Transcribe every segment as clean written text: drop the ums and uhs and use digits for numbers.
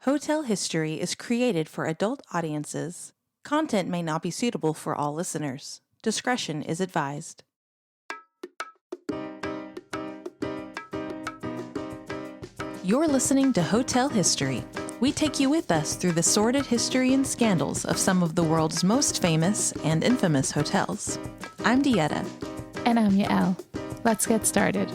Hotel History is created for adult audiences. Content may not be suitable for all listeners. Discretion is advised. You're listening to Hotel History. We take you with us through the sordid history and scandals of some of the world's most famous and infamous hotels. I'm Dieta. And I'm Yael. Let's get started.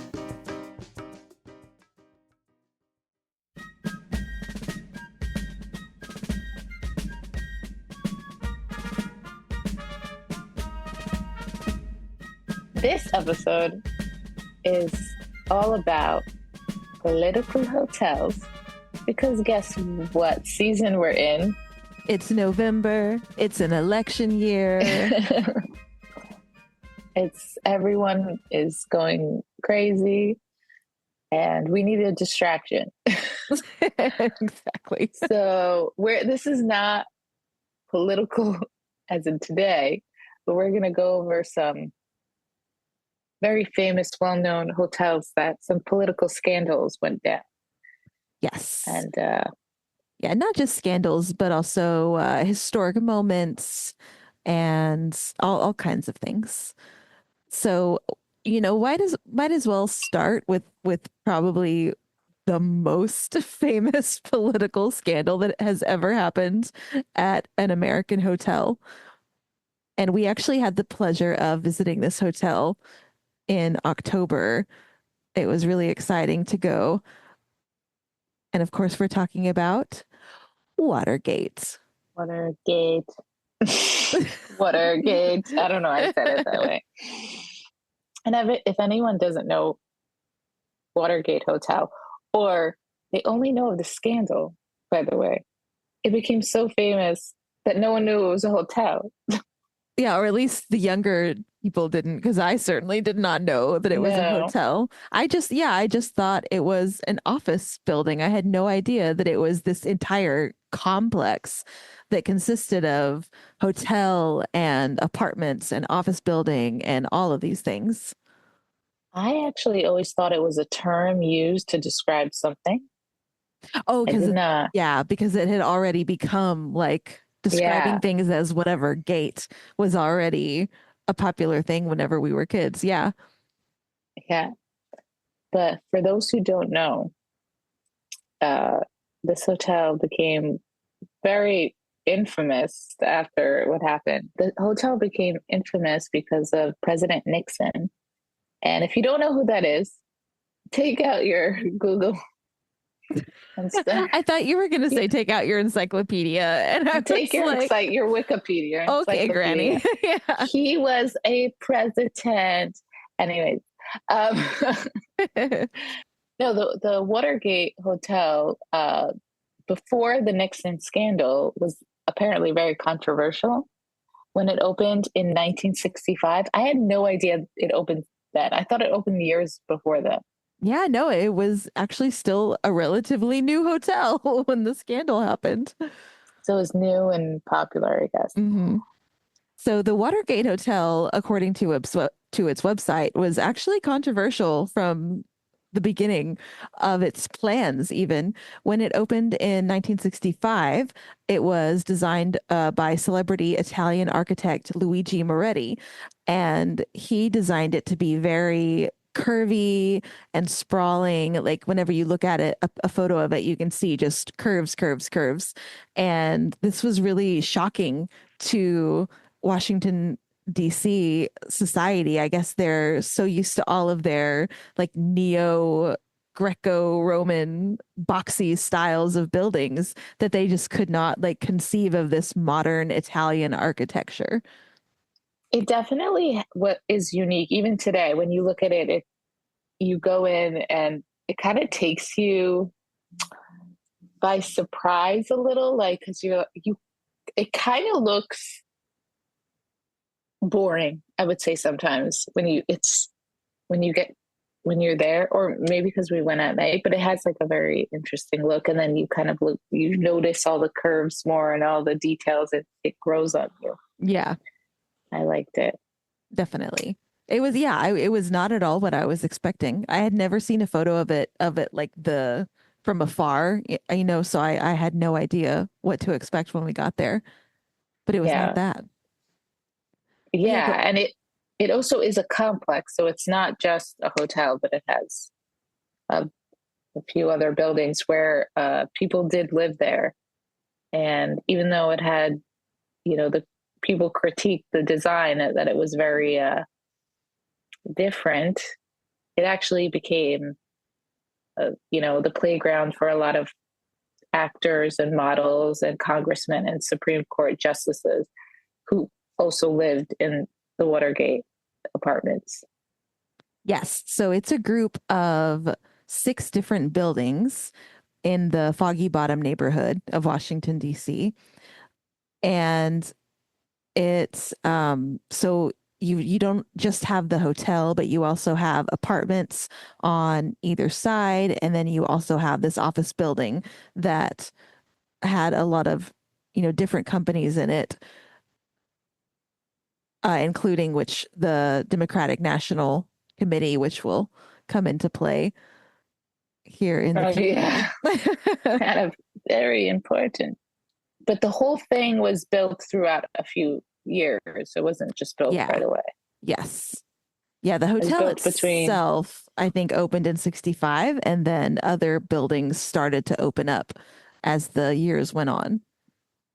This episode is all about political hotels because guess what season we're in? It's November. It's an election year. Everyone is going crazy and we need a distraction. Exactly. So this is not political as in today, but we're going to go over some very famous, well-known hotels that some political scandals went down. Yes. And yeah, not just scandals, but also historic moments and all kinds of things. So, might as well start with probably the most famous political scandal that has ever happened at an American hotel. And we actually had the pleasure of visiting this hotel in October. It was really exciting to go. And of course, we're talking about Watergate. Watergate. Watergate. I don't know. I said it that way. And if anyone doesn't know Watergate Hotel, or they only know of the scandal, by the way, it became so famous that no one knew it was a hotel. Yeah, or at least the younger people didn't, because I certainly did not know that it was a hotel. I just thought it was an office building. I had no idea that it was this entire complex that consisted of hotel and apartments and office building and all of these things. I actually always thought it was a term used to describe something. Oh, because it had already become like describing things as whatever gate was already a popular thing whenever we were kids. Yeah. Yeah. But for those who don't know, this hotel became very infamous after what happened. The hotel became infamous because of President Nixon. And if you don't know who that is, take out your Google. I thought you were going to say take out your encyclopedia, and I take your Wikipedia. Okay, Granny. Yeah. He was a president. Anyways, no, the Watergate Hotel before the Nixon scandal was apparently very controversial. When it opened in 1965, I had no idea it opened then. I thought it opened years before that. Yeah, no, it was actually still a relatively new hotel when the scandal happened. So it was new and popular, I guess. Mm-hmm. So the Watergate Hotel, according to its website, was actually controversial from the beginning of its plans. Even when it opened in 1965, it was designed by celebrity Italian architect Luigi Moretti, and he designed it to be very curvy and sprawling. Like whenever you look at it, a photo of it, you can see just curves, curves, curves. And this was really shocking to Washington, DC society. I guess they're so used to all of their like neo Greco-Roman boxy styles of buildings that they just could not like conceive of this modern Italian architecture. It definitely what is unique even today when you look at it, you go in and it kind of takes you by surprise a little, like because it kind of looks boring, I would say sometimes when you're there, or maybe because we went at night, but it has like a very interesting look. And then you kind of you notice all the curves more and all the details. It grows on you. Yeah. I liked it. Definitely. It was, it was not at all what I was expecting. I had never seen a photo of it like the from afar, so I had no idea what to expect when we got there, but it was not Yeah. that. Yeah, Yeah. And it also is a complex. So it's not just a hotel, but it has a, a few other buildings where people did live there. And even though it had, the people critiqued the design, that it was very different, it actually became, the playground for a lot of actors and models and congressmen and Supreme Court justices who also lived in the Watergate apartments. yes. So it's a group of 6 different buildings in the Foggy Bottom neighborhood of Washington, D.C. And it's so you don't just have the hotel, but you also have apartments on either side, and then you also have this office building that had a lot of different companies in it, including which the Democratic National Committee, which will come into play here in the Oh, community. yeah. Kind of very important. But the whole thing was built throughout a few years. It wasn't just built Yeah. right away. Yes. Yeah, the It was hotel built between, itself, I think, opened in 65, and then other buildings started to open up as the years went on.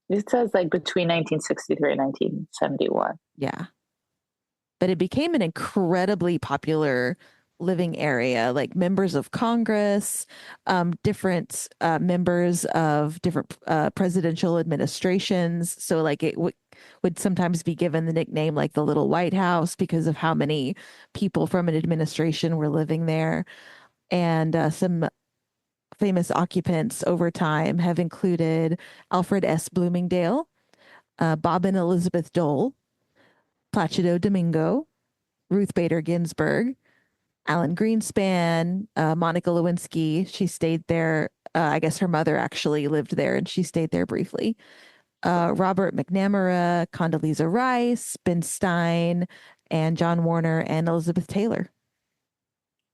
it says like between 1963 and 1971. Yeah. But it became an incredibly popular living area. Like members of Congress, different members of different presidential administrations. So like it would sometimes be given the nickname like the Little White House because of how many people from an administration were living there. And some famous occupants over time have included Alfred S. Bloomingdale, Bob and Elizabeth Dole, Placido Domingo, Ruth Bader Ginsburg, Alan Greenspan, Monica Lewinsky. She stayed there. I guess her mother actually lived there and she stayed there briefly. Robert McNamara, Condoleezza Rice, Ben Stein, and John Warner and Elizabeth Taylor.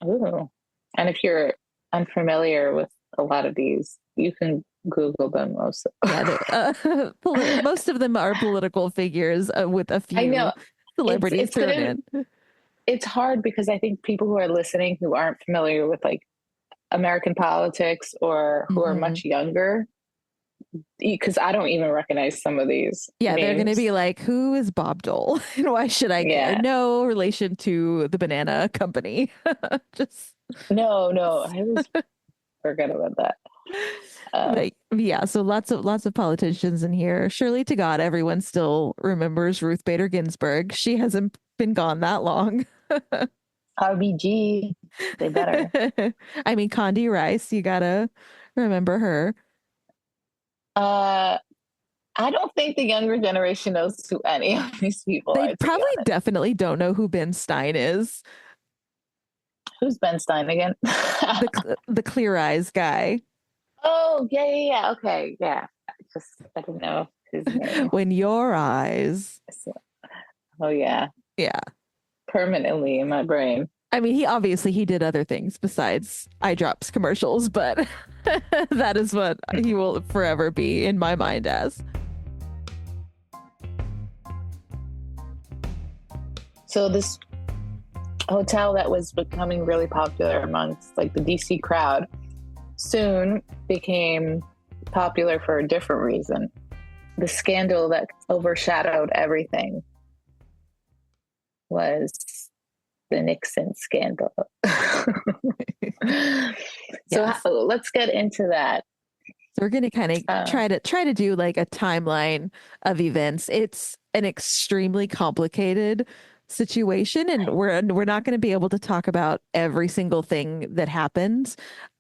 Ooh. And if you're unfamiliar with a lot of these, you can Google them also. Yeah, most of them are political figures with a I few know celebrities thrown in. it's hard because I think people who are listening who aren't familiar with like American politics or who are much younger, because I don't even recognize some of these Yeah, names. they're going to be like, who is Bob Dole? And why should I care? No relation to the banana company. Just no, I always forget about that. but yeah, so lots of politicians in here. Surely to God, everyone still remembers Ruth Bader Ginsburg. She hasn't been gone that long. RBG, they better. I mean, Condi Rice, you gotta remember her. I don't think the younger generation knows who any of these people They are. probably definitely don't know who Ben Stein is. Who's Ben Stein again? The Clear Eyes guy. Oh, yeah. Okay, yeah. I didn't know his name. When your eyes. Oh, yeah. Yeah. Permanently in my brain. I mean, he did other things besides eye drops commercials, but that is what he will forever be in my mind as. So this hotel that was becoming really popular amongst like the DC crowd soon became popular for a different reason. The scandal that overshadowed everything was the Nixon scandal. Yes. So let's get into that. So we're going to kind of try to do like a timeline of events. It's an extremely complicated situation, and we're not going to be able to talk about every single thing that happens,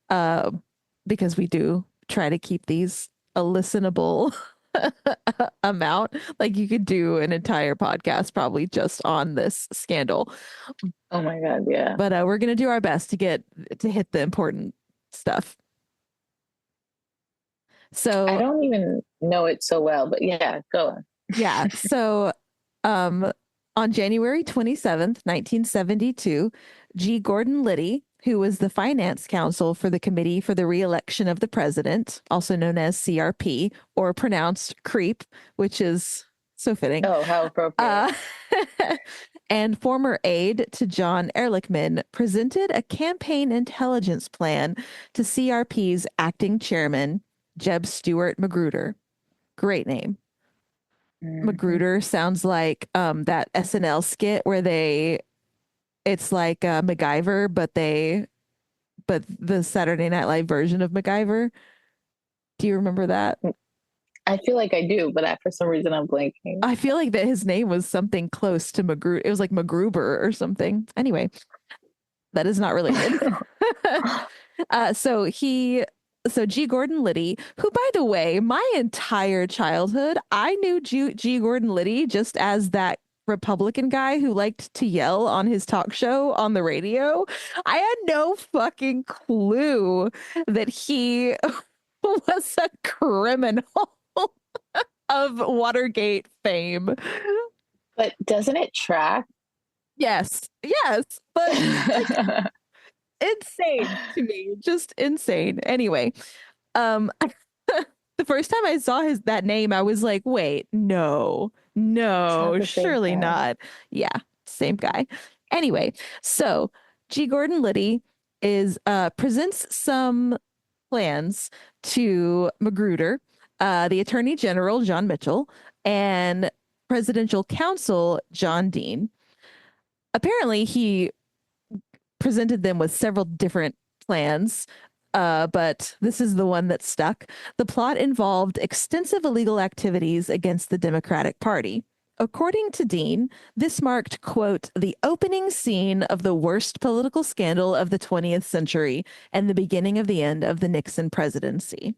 because we do try to keep these a listenable amount. Like you could do an entire podcast probably just on this scandal. Oh my God, yeah. But we're going to do our best to hit the important stuff. So I don't even know it so well, but yeah, go on. Yeah. So on January 27th, 1972, G. Gordon Liddy, who was the finance counsel for the Committee for the Re-election of the President, also known as CRP, or pronounced CREEP, which is so fitting. Oh, how appropriate. And former aide to John Ehrlichman presented a campaign intelligence plan to CRP's acting chairman, Jeb Stuart Magruder. Great name. Magruder sounds like that SNL skit where it's like MacGyver, but the Saturday Night Live version of MacGyver. Do you remember that? I feel like I do, but for some reason I'm blanking. I feel like that his name was something close to Magruder. It was like MacGruber or something. Anyway, that is not related. So G. Gordon Liddy, who, by the way, my entire childhood, I knew G. Gordon Liddy just as that Republican guy who liked to yell on his talk show on the radio. I had no fucking clue that he was a criminal of Watergate fame. But doesn't it track? Yes, but like, insane to me, just insane. Anyway, the first time I saw that name, I was like, wait, no, surely not. Yeah, same guy. Anyway, so G. Gordon Liddy presents some plans to Magruder, the Attorney General John Mitchell, and Presidential Counsel John Dean. Apparently, he presented them with several different plans, but this is the one that stuck. The plot involved extensive illegal activities against the Democratic Party. According to Dean, this marked, quote, the opening scene of the worst political scandal of the 20th century and the beginning of the end of the Nixon presidency.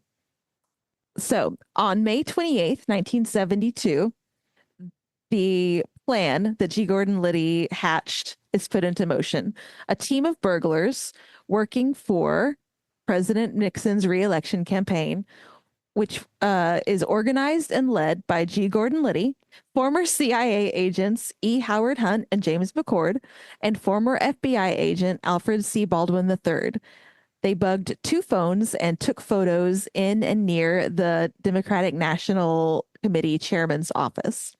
So on May 28th, 1972, the plan that G. Gordon Liddy hatched is put into motion. A team of burglars working for President Nixon's re-election campaign, which is organized and led by G. Gordon Liddy, former CIA agents E. Howard Hunt and James McCord, and former FBI agent Alfred C. Baldwin III. They bugged 2 phones and took photos in and near the Democratic National Committee chairman's office.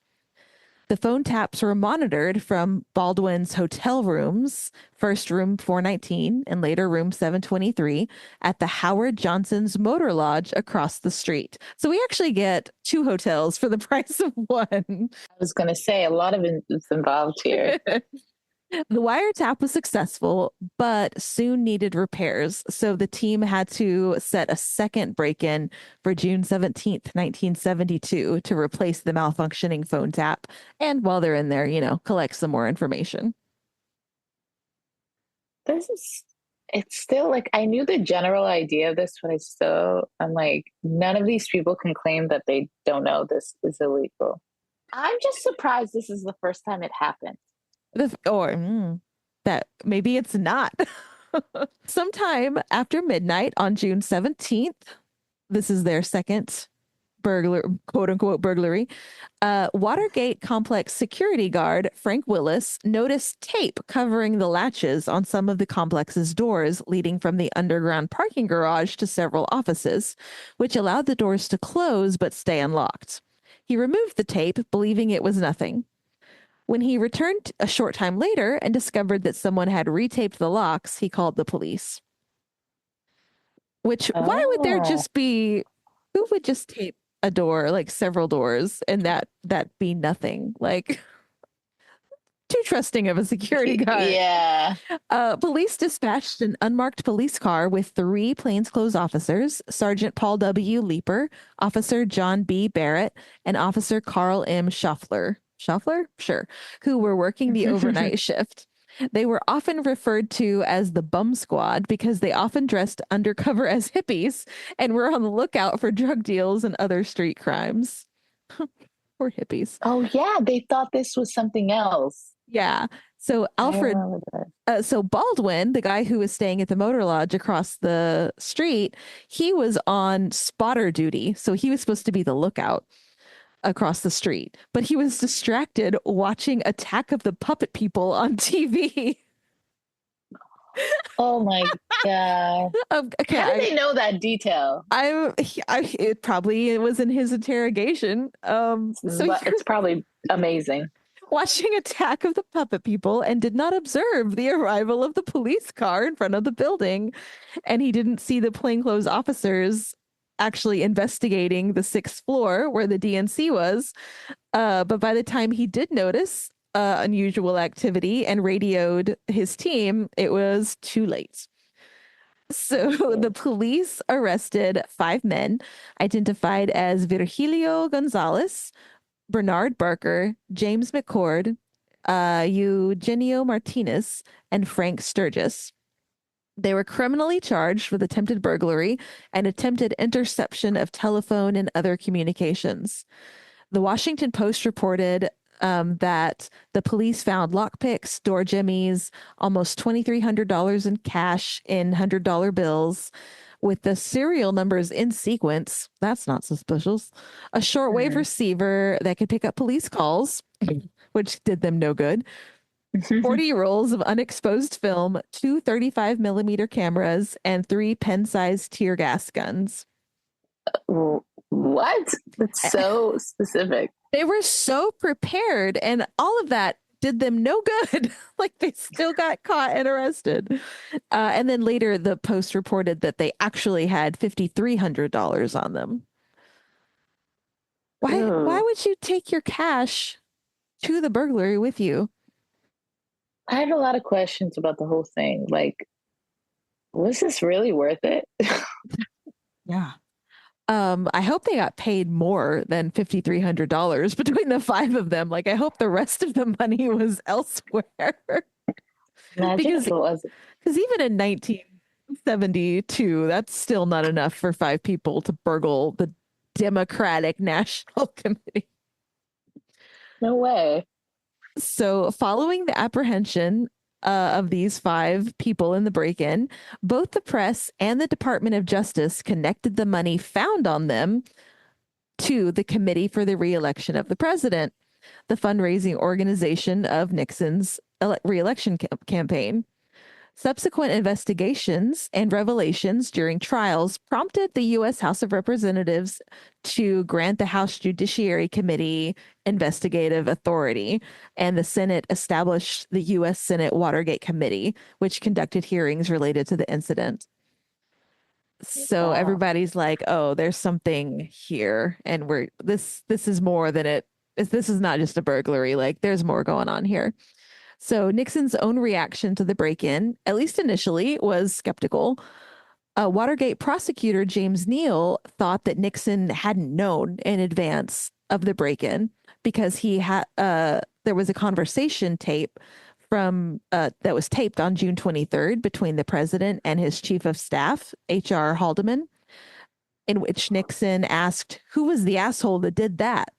The phone taps were monitored from Baldwin's hotel rooms, first room 419 and later room 723, at the Howard Johnson's Motor Lodge across the street. So we actually get 2 hotels for the price of 1. I was going to say a lot of it is involved here. The wiretap was successful, but soon needed repairs. So the team had to set a second break-in for June 17th, 1972 to replace the malfunctioning phone tap. And while they're in there, collect some more information. It's still like, I knew the general idea of this, but I'm like, none of these people can claim that they don't know this is illegal. I'm just surprised this is the first time it happened. That maybe it's not. Sometime after midnight on June 17th, this is their second quote unquote burglary. Watergate complex security guard Frank Willis noticed tape covering the latches on some of the complex's doors leading from the underground parking garage to several offices, which allowed the doors to close but stay unlocked. He removed the tape, believing it was nothing. When he returned a short time later and discovered that someone had retaped the locks, he called the police. Why would there just be, who would just tape a door, like several doors, and that be nothing? Like, too trusting of a security guard. Yeah. Police dispatched an unmarked police car with 3 plainclothes officers, Sergeant Paul W. Leeper, Officer John B. Barrett, and Officer Carl M. Schaffler, sure, who were working the overnight shift. They were often referred to as the bum squad because they often dressed undercover as hippies and were on the lookout for drug deals and other street crimes. Poor hippies. Oh yeah, they thought this was something else. Yeah. So so Baldwin, the guy who was staying at the Motor Lodge across the street, he was on spotter duty. So he was supposed to be the lookout across the street, but he was distracted watching Attack of the Puppet People on TV. Oh my God. Okay, How did they know that detail? it probably it was in his interrogation. So you're It's probably amazing. watching Attack of the Puppet People and did not observe the arrival of the police car in front of the building, and he didn't see the plainclothes officers actually investigating the sixth floor where the DNC was. But by the time he did notice unusual activity and radioed his team, it was too late. So the police arrested 5 men identified as Virgilio Gonzalez, Bernard Barker, James McCord, Eugenio Martinez, and Frank Sturgis. They were criminally charged with attempted burglary and attempted interception of telephone and other communications. The Washington Post reported that the police found lockpicks, door jimmies, almost $2,300 in cash in $100 bills, with the serial numbers in sequence. That's not suspicious. A shortwave receiver that could pick up police calls, which did them no good. 40 rolls of unexposed film, two 35 millimeter cameras, and 3 pen sized tear gas guns. What? That's so specific. They were so prepared, and all of that did them no good. Like they still got caught and arrested. And then later, the Post reported that they actually had $5,300 on them. Why would you take your cash to the burglary with you? I have a lot of questions about the whole thing. Like, was this really worth it? Yeah. I hope they got paid more than $5,300 between the 5 of them. Like, I hope the rest of the money was elsewhere. Imagine if it wasn't. Because even in 1972, that's still not enough for 5 people to burgle the Democratic National Committee. No way. So, following the apprehension of these 5 people in the break-in, both the press and the Department of Justice connected the money found on them to the Committee for the Re-election of the President, the fundraising organization of Nixon's re-election campaign. Subsequent investigations and revelations during trials prompted the U.S. House of Representatives to grant the House Judiciary Committee investigative authority, and the Senate established the U.S. Senate Watergate Committee, which conducted hearings related to the incident. So everybody's like, "Oh, there's something here, and this is more than it. This is not just a burglary. Like, there's more going on here." So Nixon's own reaction to the break-in, at least initially, was skeptical. Watergate prosecutor James Neal thought that Nixon hadn't known in advance of the break-in because there was a conversation tape that was taped on June 23rd between the president and his chief of staff, H.R. Haldeman, in which Nixon asked, "Who was the asshole that did that?"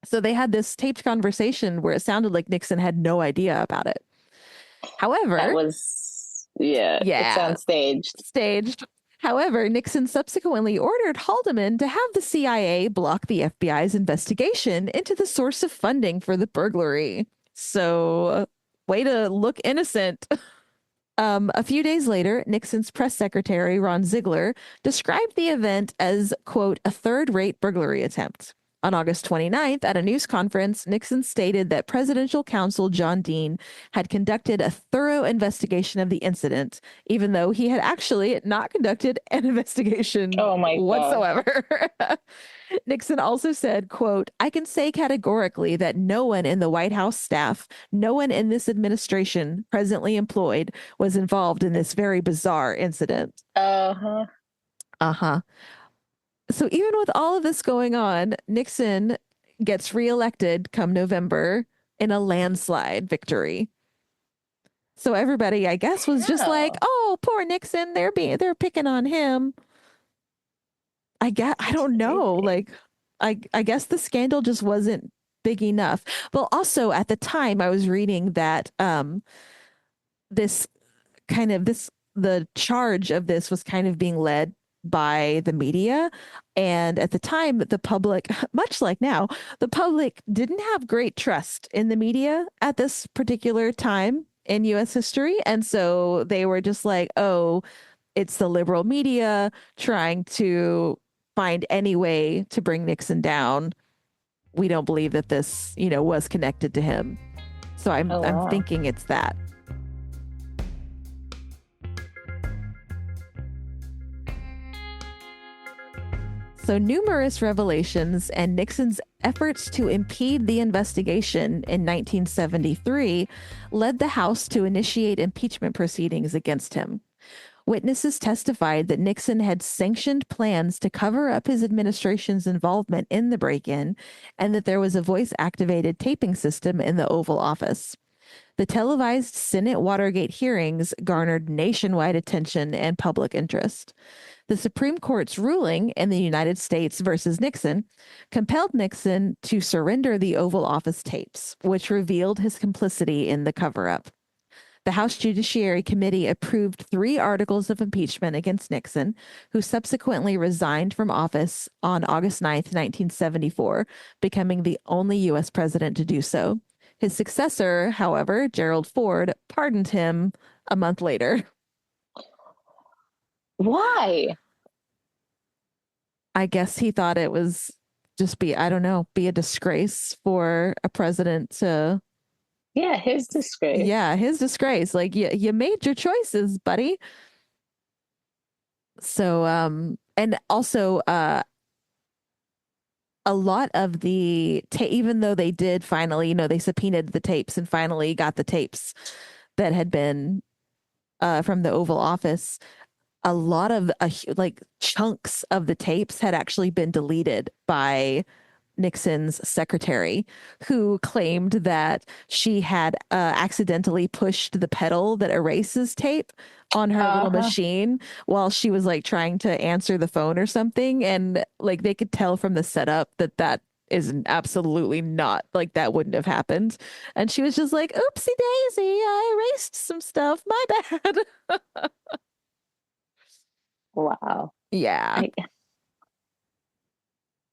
So they had this taped conversation where it sounded like Nixon had no idea about it. However, that was, it sounds staged. However, Nixon subsequently ordered Haldeman to have the CIA block the FBI's investigation into the source of funding for the burglary. So, way to look innocent. A few days later, Nixon's press secretary, Ron Ziegler, described the event as, quote, a third-rate burglary attempt. On August 29th, at a news conference, Nixon stated that presidential counsel John Dean had conducted a thorough investigation of the incident, even though he had actually not conducted an investigation whatsoever. Nixon also said, quote, I can say categorically that no one in the White House staff, no one in this administration presently employed was involved in this very bizarre incident. Uh-huh. Uh-huh. So even with all of this going on, Nixon gets reelected come November in a landslide victory. So everybody, I guess, was just like, "Oh, poor Nixon. They're picking on him." I don't know. Like, I guess the scandal just wasn't big enough. Well, also at the time, I was reading that the charge of this was kind of being led by the media. And at the time, the public, much like now, the public didn't have great trust in the media at this particular time in US history. And so they were just like, oh, it's the liberal media trying to find any way to bring Nixon down. We don't believe that this, was connected to him. So I'm Oh, I'm wow. thinking it's that. So numerous revelations and Nixon's efforts to impede the investigation in 1973 led the House to initiate impeachment proceedings against him. Witnesses testified that Nixon had sanctioned plans to cover up his administration's involvement in the break in, and that there was a voice activated taping system in the Oval Office. The televised Senate Watergate hearings garnered nationwide attention and public interest. The Supreme Court's ruling in the United States versus Nixon compelled Nixon to surrender the Oval Office tapes, which revealed his complicity in the cover up. The House Judiciary Committee approved 3 articles of impeachment against Nixon, who subsequently resigned from office on August 9th, 1974, becoming the only U.S. president to do so. His successor, however, Gerald Ford, pardoned him a month later. Why? I guess he thought it was just be a disgrace for a president to, Yeah, his disgrace. his disgrace. Like, you made your choices, buddy. So, and also, a lot of even though they did finally, they subpoenaed the tapes and finally got the tapes that had been from the Oval Office, a lot of like chunks of the tapes had actually been deleted by Nixon's secretary, who claimed that she had accidentally pushed the pedal that erases tape on her little Uh-huh. machine while she was like trying to answer the phone or something. And like they could tell from the setup that that is absolutely not, like, that wouldn't have happened. And she was just like, oopsie daisy, I erased some stuff. My bad. Wow. Yeah.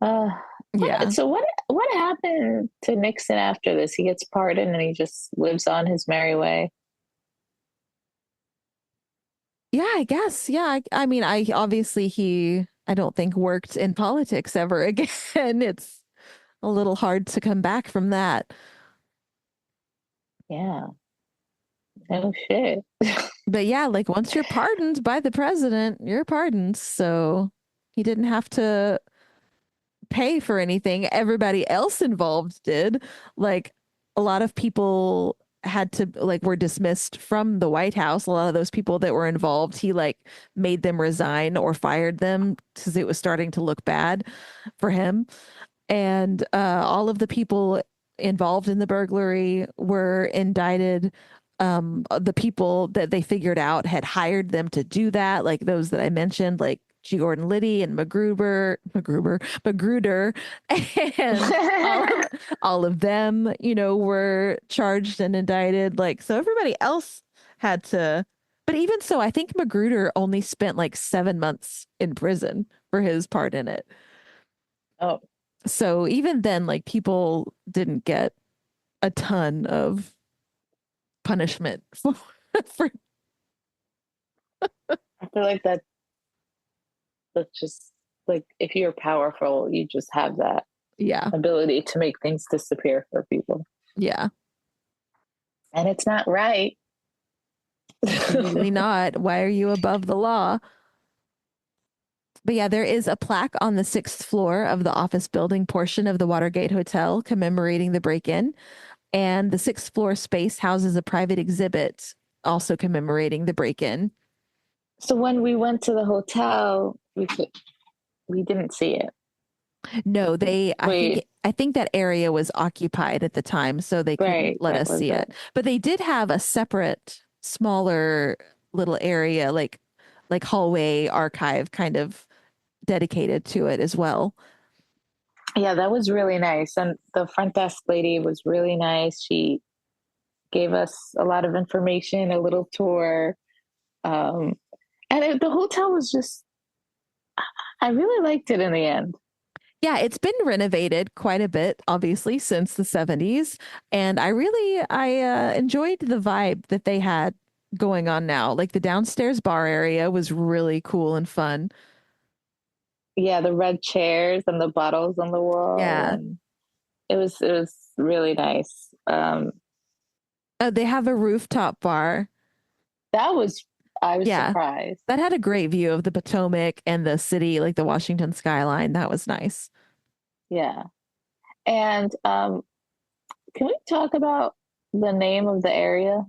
I, uh, Yeah. what happened to Nixon after this? He gets pardoned and he just lives on his merry way. Yeah, I guess. Yeah. I mean, I obviously I don't think worked in politics ever again. It's a little hard to come back from that. Yeah. Oh shit. But yeah, like once you're pardoned by the president, you're pardoned. So he didn't have to pay for anything. Everybody else involved did. Like a lot of people had to like were dismissed from the White House. A lot of those people that were involved, he like made them resign or fired them because it was starting to look bad for him. And all of the people involved in the burglary were indicted. The people that they figured out had hired them to do that, like those that I mentioned, like G. Gordon Liddy and Magruder, and all of them, were charged and indicted. Like, so everybody else had to. But even so, I think Magruder only spent like 7 months in prison for his part in it. Oh, So even then, like people didn't get a ton of punishment for I feel like that's just like if you're powerful, you just have that yeah, ability to make things disappear for people. yeah, And it's not right. absolutely not. Why are you above the law? But yeah, there is a plaque on the 6th floor of the office building portion of the Watergate Hotel commemorating the break-in, and the 6th floor space houses a private exhibit also commemorating the break-in. So when we went to the hotel, we didn't see it. No, Wait, I think that area was occupied at the time, so they couldn't right, let that us was see it. it. But they did have a separate, smaller little area, like hallway archive kind of dedicated to it as well. Yeah, that was really nice. And the front desk lady was really nice. She gave us a lot of information, a little tour. Um, and the hotel was just, I really liked it in the end. Yeah, it's been renovated quite a bit, obviously, since the 70s. And I enjoyed the vibe that they had going on now. Like the downstairs bar area was really cool and fun. Yeah, the red chairs and the bottles on the wall, Yeah. and it was really nice. They have a rooftop bar. That was I was Yeah. surprised. That had a great view of the Potomac and the city, like the Washington skyline. That was nice. Yeah. And can we talk about the name of the area?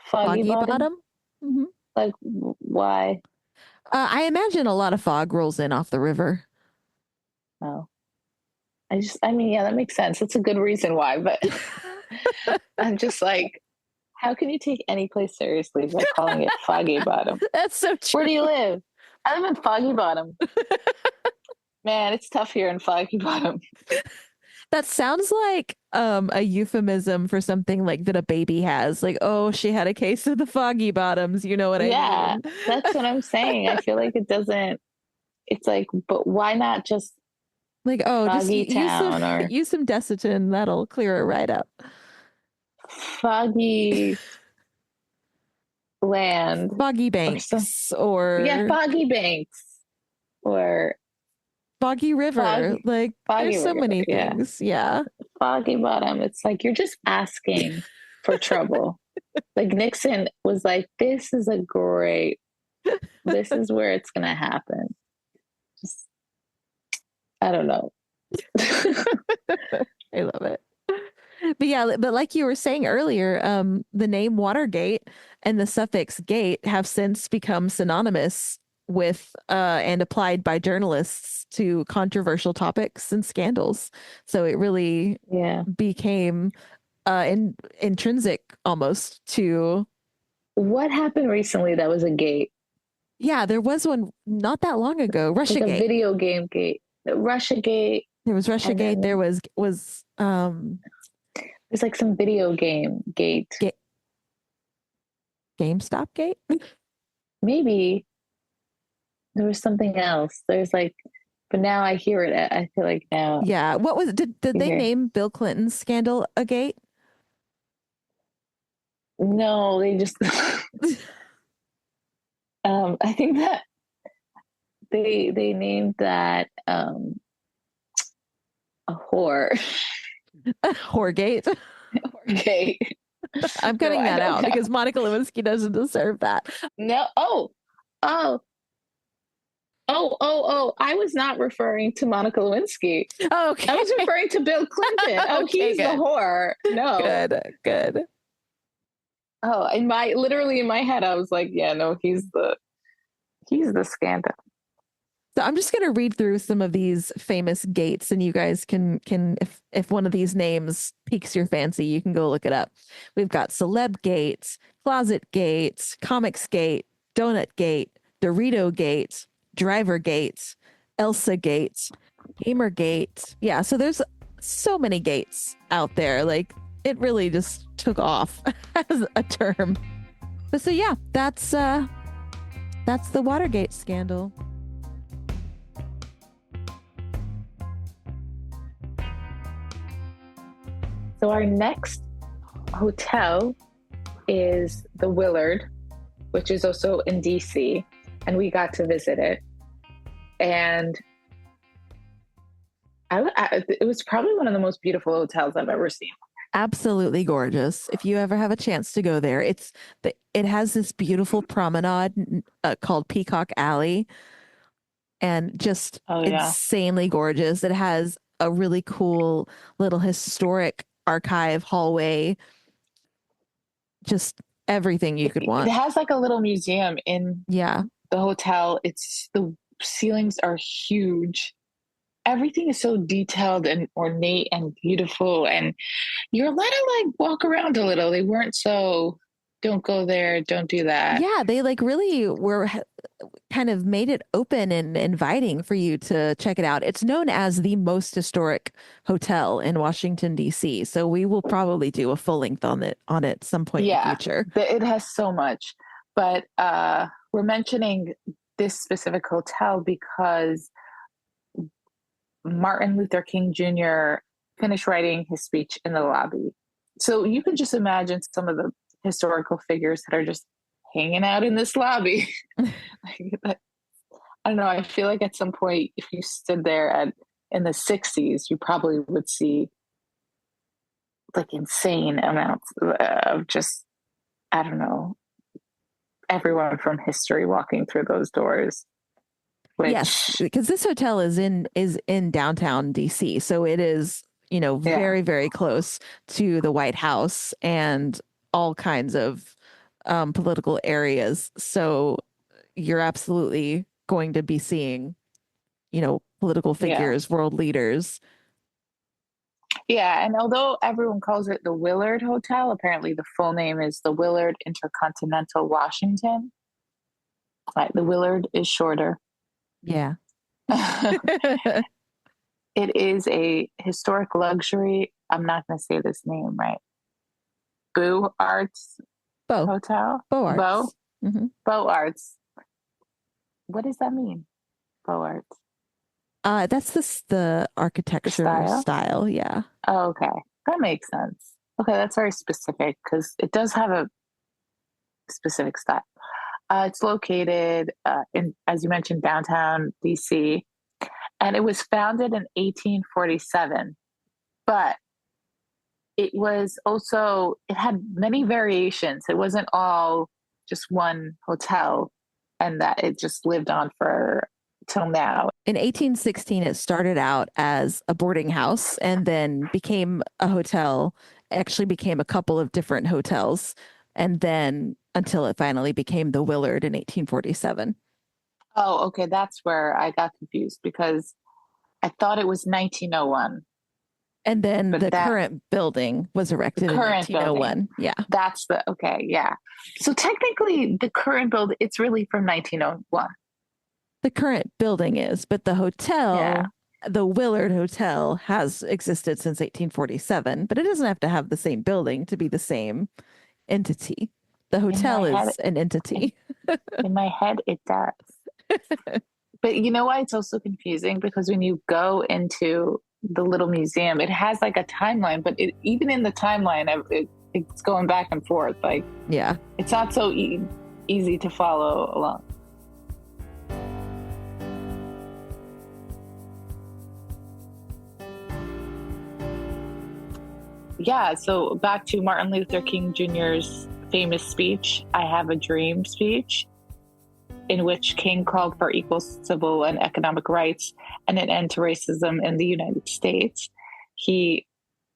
Foggy Foggy Bottom? Bottom. Hmm. Like why? I imagine a lot of fog rolls in off the river. Oh. I mean, yeah, that makes sense. It's a good reason why, but I'm just like, how can you take any place seriously by calling it Foggy Bottom? That's so Where true. do you live? I live in Foggy Bottom. Man, it's tough here in Foggy Bottom. That sounds like a euphemism for something like that a baby has. Like, oh, she had a case of the foggy bottoms, you know what I Yeah, mean? that's what I'm saying. I feel like it doesn't, it's like, but why not just Like, oh, just Foggy use some Town or use some Desitin, that'll clear it right up. Foggy Land Foggy or some, Banks yeah, or Foggy Banks or Foggy River. Foggy, Like, Foggy there's so River. many Yeah, things. Yeah. Foggy Bottom. It's like you're just asking for trouble. Like Nixon was like, this is where it's going to happen. Just, I don't know. I love it. But yeah, but like you were saying earlier, the name Watergate and the suffix gate have since become synonymous with and applied by journalists to controversial topics and scandals. So it really Yeah. became intrinsic almost to. What happened recently that was a gate? Yeah, there was one not that long ago, Like a Russiagate. video game gate. Russia Gate. There was And Russiagate. There then was there's like some video game gate. Ga- GameStop Gate. Maybe there was something else. There's like, but now I hear it. I feel like now Yeah. What was did you they hear. name Bill Clinton's scandal a gate? No, they just I think that they named that a whore. Horgate. Gate. I'm No, cutting I that don't out know. because Monica Lewinsky doesn't deserve that. No. Oh, oh. I was not referring to Monica Lewinsky. Okay. I was referring to Bill Clinton. Oh, Okay, he's the good. whore. No. Good. Oh, literally in my head, I was like, yeah, no, he's the scandal. So I'm just gonna read through some of these famous gates, and you guys can if one of these names piques your fancy, you can go look it up. We've got Celeb Gate, Closet Gate, Comics Gate, Donut Gate, Dorito Gate, Driver Gate, Elsa Gate, Gamer Gate. Yeah, so there's so many gates out there. Like it really just took off as a term. But so yeah, that's the Watergate scandal. So our next hotel is the Willard, which is also in DC, and we got to visit it. And it was probably one of the most beautiful hotels I've ever seen. Absolutely gorgeous. If you ever have a chance to go there, it has this beautiful promenade called Peacock Alley, and just Oh yeah, insanely gorgeous. It has a really cool little historic archive hallway, just everything you could it want. has like a little museum in Yeah. the hotel. It's the ceilings are huge. Everything is so detailed and ornate and beautiful, and you're allowed to like walk around a little. They weren't so, don't go there, don't do that. Yeah, they like really were kind of made it open and inviting for you to check it out. It's known as the most historic hotel in Washington, D.C. So we will probably do a full length on it some point in the Yeah, future. it has so much. But we're mentioning this specific hotel because Martin Luther King Jr. finished writing his speech in the lobby. So you can just imagine some of the historical figures that are just hanging out in this lobby. I don't know. I feel like at some point, if you stood there in the 60s, you probably would see like insane amounts of just, I don't know, everyone from history walking through those doors. Yes, Which, because this hotel is in downtown DC, so it is, yeah, very, very close to the White House and all kinds of political areas. So you're absolutely going to be seeing, political yeah, figures, world leaders. yeah. And although everyone calls it the Willard Hotel, apparently the full name is the Willard Intercontinental Washington. Like the Willard is shorter. Yeah. It is a historic luxury. I'm not going to say this name right. Beaux Arts Beau, Hotel. Beau Beau. Arts. Hmm. Beaux Arts. What does that mean? Beaux Arts. That's the The architecture style. style. Yeah. Oh, okay, that makes sense. Okay, that's very specific because it does have a specific style. It's located in, as you mentioned, downtown DC, and it was founded in 1847. But it had many variations. It wasn't all just one hotel, and that it just lived on for till now. In 1816, it started out as a boarding house and then became a hotel, actually became a couple of different hotels, and then until it finally became the Willard in 1847. Oh, okay, that's where I got confused because I thought it was 1901, And then but the that current building was the erected in current building, 1901. Yeah. that's the okay, yeah. So technically, the current building, it's really from 1901. The current building is, but the Yeah. hotel, the Willard Hotel, has existed since 1847, but it doesn't have to have the same building to be the same entity. The In my hotel head, is an entity. in my head, it does. But you know why it's also confusing? Because when you go into the little museum, it has like a timeline, but even in the timeline, it's going back and forth. Like, Yeah. it's not so easy to follow along. Yeah, so back to Martin Luther King Jr.'s famous speech, I Have a Dream speech, in which King called for equal civil and economic rights and an end to racism in the United States. He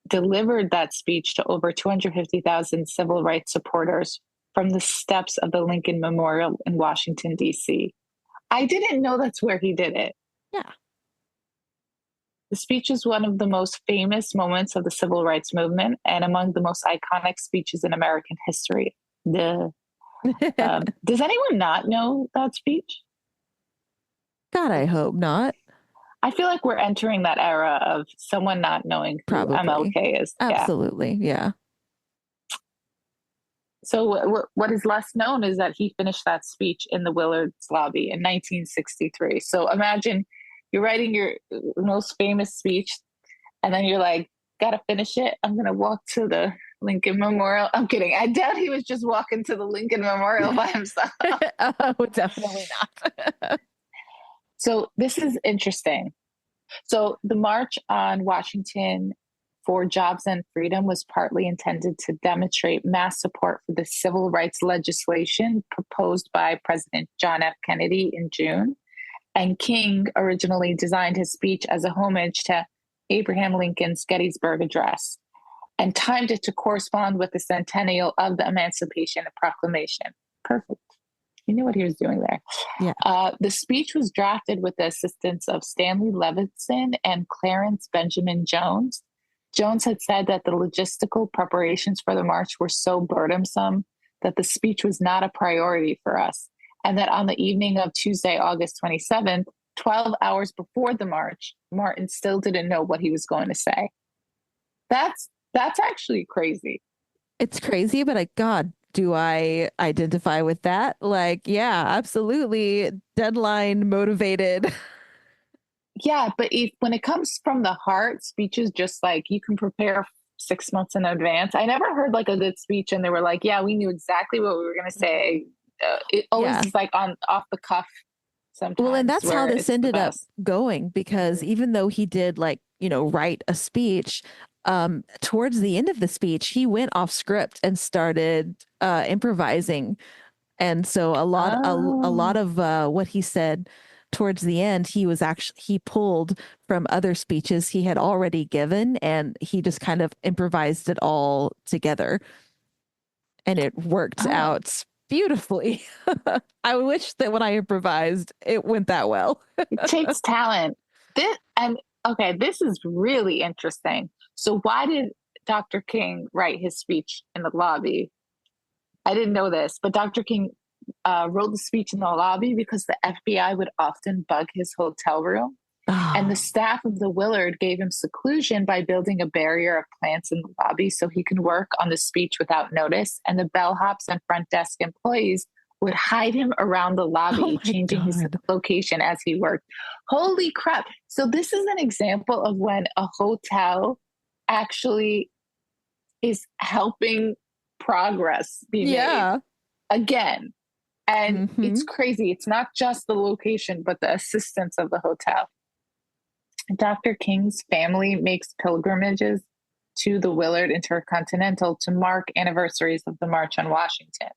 delivered that speech to over 250,000 civil rights supporters from the steps of the Lincoln Memorial in Washington, D.C. I didn't know that's where he did it. Yeah. The speech is one of the most famous moments of the civil rights movement and among the most iconic speeches in American history. Does anyone not know that speech? God, I hope not. I feel like we're entering that era of someone not knowing who Probably. MLK is. Yeah. Absolutely. Yeah. So what is less known is that he finished that speech in the Willard's lobby in 1963. So imagine you're writing your most famous speech, and then you're like, gotta finish it. I'm gonna walk to the Lincoln Memorial. I'm kidding. I doubt he was just walking to the Lincoln Memorial by himself. Oh, definitely not. So this is interesting. So the March on Washington for Jobs and Freedom was partly intended to demonstrate mass support for the civil rights legislation proposed by President John F. Kennedy in June. And King originally designed his speech as a homage to Abraham Lincoln's Gettysburg Address and timed it to correspond with the centennial of the Emancipation Proclamation. Perfect. He knew what he was doing there. Yeah. The speech was drafted with the assistance of Stanley Levinson and Clarence Benjamin Jones. Jones had said that the logistical preparations for the march were so burdensome that the speech was not a priority for us, and that on the evening of Tuesday, August 27th, 12 hours before the march, Martin still didn't know what he was going to say. That's actually crazy. It's crazy, but God, do I identify with that? Like, yeah, absolutely. Deadline motivated. Yeah, but when it comes from the heart, speeches just like you can prepare 6 months in advance. I never heard like a good speech and they were like, yeah, we knew exactly what we were going to say. It always Yeah. is like on off the cuff Well, and sometimes that's how where this it's the ended up best. going because even though he did like, write a speech, towards the end of the speech, he went off script and started improvising. And so a lot Oh, of what he said towards the end, he pulled from other speeches he had already given and he just kind of improvised it all together and it worked oh, out beautifully. I wish that when I improvised, it went that well. it takes talent. This and okay, this is really interesting. So why did Dr. King write his speech in the lobby? I didn't know this, but Dr. King wrote the speech in the lobby because the FBI would often bug his hotel room. And the Oh, staff of the Willard gave him seclusion by building a barrier of plants in the lobby so he could work on the speech without notice. And the bellhops and front desk employees would hide him around the oh lobby, my changing his God. location as he worked. Holy crap. So, this is an example of when a hotel actually is helping progress be made Yeah. again. And it's Hmm. crazy. It's not just the location, but the assistance of the hotel. Dr. King's family makes pilgrimages to the Willard Intercontinental to mark anniversaries of the March on Washington,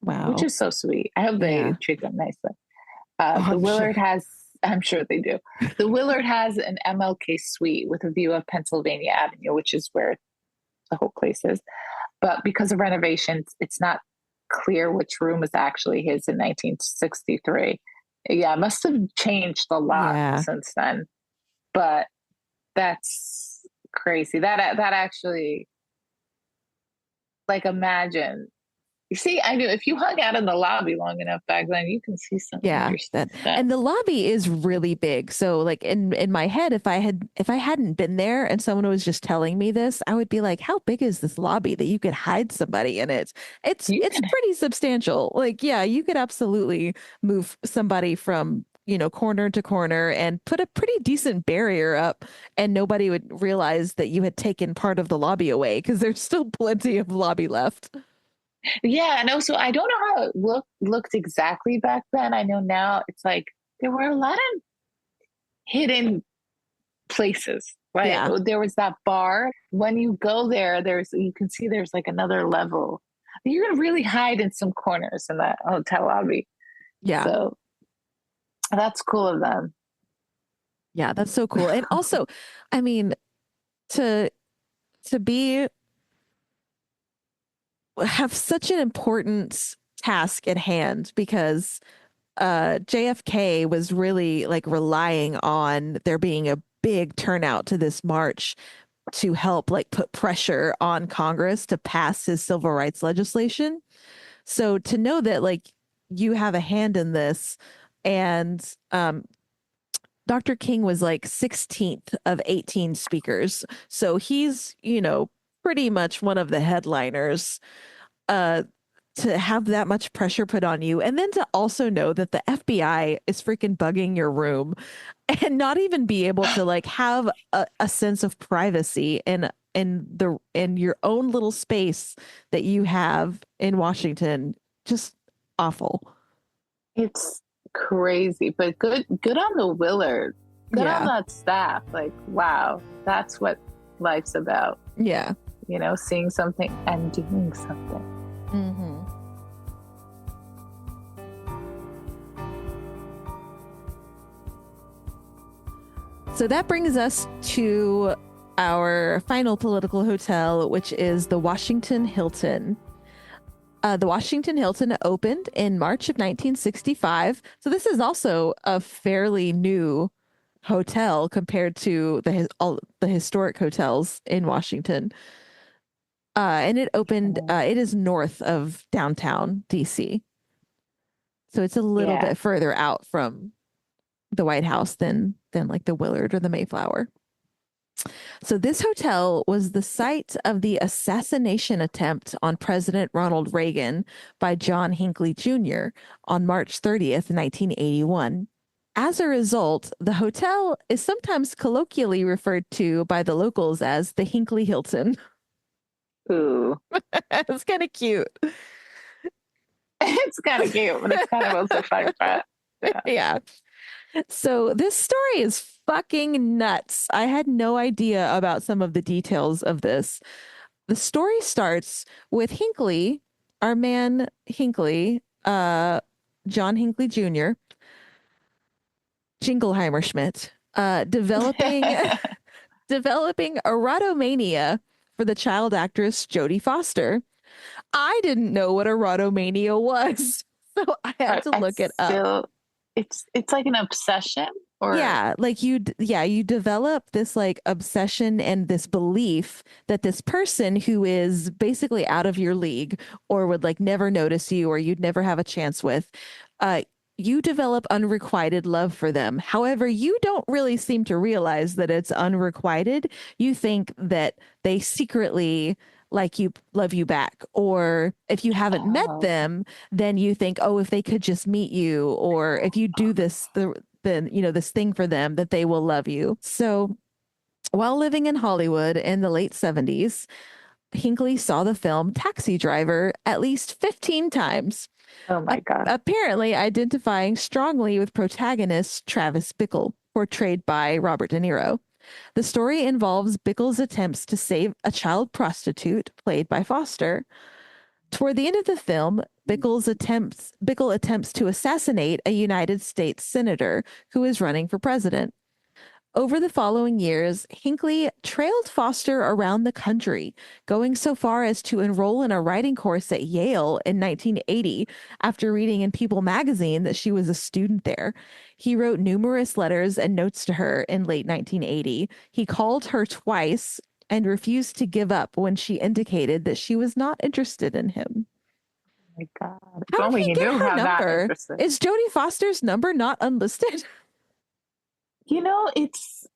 which Wow. is so sweet. I hope they Yeah. treat them nicely. Oh, The I'm sure. Willard has, I'm sure they do. The Willard has an MLK suite with a view of Pennsylvania Avenue, which is where the whole place is. But because of renovations, it's not clear which room was actually his in 1963. Yeah, it must have changed a lot Yeah. since then. But that's crazy. That actually, like, imagine. You see, I knew if you hung out in the lobby long enough back then, you can see some Yeah, interesting that stuff. and the lobby is really big. So like in my head, if I hadn't been there and someone was just telling me this, I would be like, how big is this lobby that you could hide somebody in it? You It's can, pretty substantial. Like, yeah, you could absolutely move somebody from, corner to corner and put a pretty decent barrier up and nobody would realize that you had taken part of the lobby away because there's still plenty of lobby left. yeah. And also, I don't know how it looked exactly back then. I know now it's like there were a lot of hidden places. Right, Yeah. there was that bar. When you go there, you can see there's like another level. You're gonna really hide in some corners in that hotel lobby. Yeah. So that's cool of them. Yeah, that's so cool. And also, I mean, to to be have such an important task at hand because JFK was really like relying on there being a big turnout to this march to help like put pressure on Congress to pass his civil rights legislation. So to know that like you have a hand in this and Dr. King was like 16th of 18 speakers. So he's, pretty much one of the headliners. Uh, to have that much pressure put on you and then to also know that the FBI is freaking bugging your room and not even be able to like have a sense of privacy in your own little space that you have in Washington. Just awful. It's crazy, but good on the Willard. Good on Yeah. that staff. Like, wow, that's what life's about. Yeah. Seeing something and doing something. Hmm. So that brings us to our final political hotel, which is the Washington Hilton. The Washington Hilton opened in March of 1965. So this is also a fairly new hotel compared to all the historic hotels in Washington. And it opened, it is north of downtown DC. So it's a little Yeah. bit further out from the White House than like the Willard or the Mayflower. So this hotel was the site of the assassination attempt on President Ronald Reagan by John Hinckley Jr. on March 30th, 1981. As a result, the hotel is sometimes colloquially referred to by the locals as the Hinckley Hilton. Ooh. It's kind of cute. It's kind of cute, but it's kind of also fucked up. Yeah. Yeah. So this story is fucking nuts. I had no idea about some of the details of this. The story starts with Hinckley, our man Hinckley, John Hinckley Jr., Jingleheimer Schmidt, developing developing erotomania for the child actress Jodie Foster. I didn't know what erotomania was, so I had to I look it up. still, it's like an obsession, or Yeah, like you develop this like obsession and this belief that this person who is basically out of your league or would like never notice you or you'd never have a chance with, uh, you develop unrequited love for them. However, you don't really seem to realize that it's unrequited. You think that they secretly like you, love you back. Or if you haven't met oh, them, then you think, oh, if they could just meet you, or if you do this, then this thing for them, that they will love you. So while living in Hollywood in the late 70s, Hinckley saw the film Taxi Driver at least 15 times, oh my God. apparently identifying strongly with protagonist Travis Bickle, portrayed by Robert De Niro. The story involves Bickle's attempts to save a child prostitute, played by Foster. Toward the end of the film, Bickle attempts to assassinate a United States senator who is running for president. Over the following years, Hinckley trailed Foster around the country, going so far as to enroll in a writing course at Yale in 1980 after reading in People magazine that she was a student there. He wrote numerous letters and notes to her in late 1980. He called her twice and refused to give up when she indicated that she was not interested in him. Oh my God. If How did only he he get knew her how that number? interested. Is Jodie Foster's number not unlisted? It's,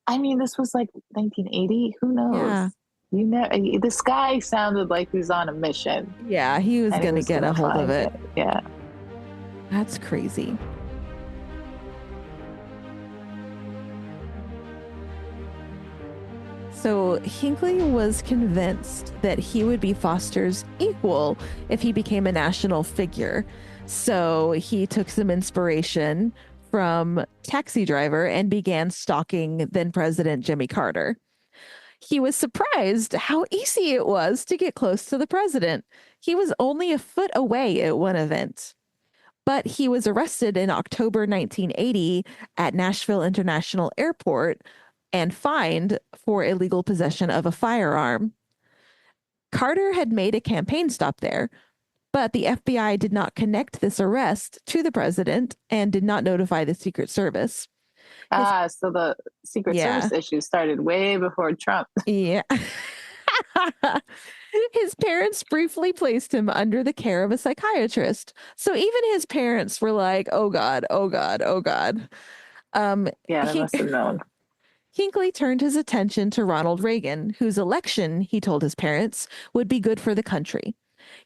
I mean, this was like 1980. Who knows? Yeah. You know, this guy sounded like he was on a mission Yeah, he was and he going to was get going a to hold of find it. it. Yeah. That's crazy. So Hinckley was convinced that he would be Foster's equal if he became a national figure. So he took some inspiration from Taxi Driver and began stalking then President Jimmy Carter. He was surprised how easy it was to get close to the president. He was only a foot away at one event. But he was arrested in October 1980 at Nashville International Airport and fined for illegal possession of a firearm. Carter had made a campaign stop there, but the FBI did not connect this arrest to the president and did not notify the Secret Service. His, So the Secret yeah, Service issue started way before Trump. yeah. His parents briefly placed him under the care of a psychiatrist. So even his parents were like, oh God, oh God, oh God. Um, Yeah, I Hink- must have known. Hinckley turned his attention to Ronald Reagan, whose election, he told his parents, would be good for the country.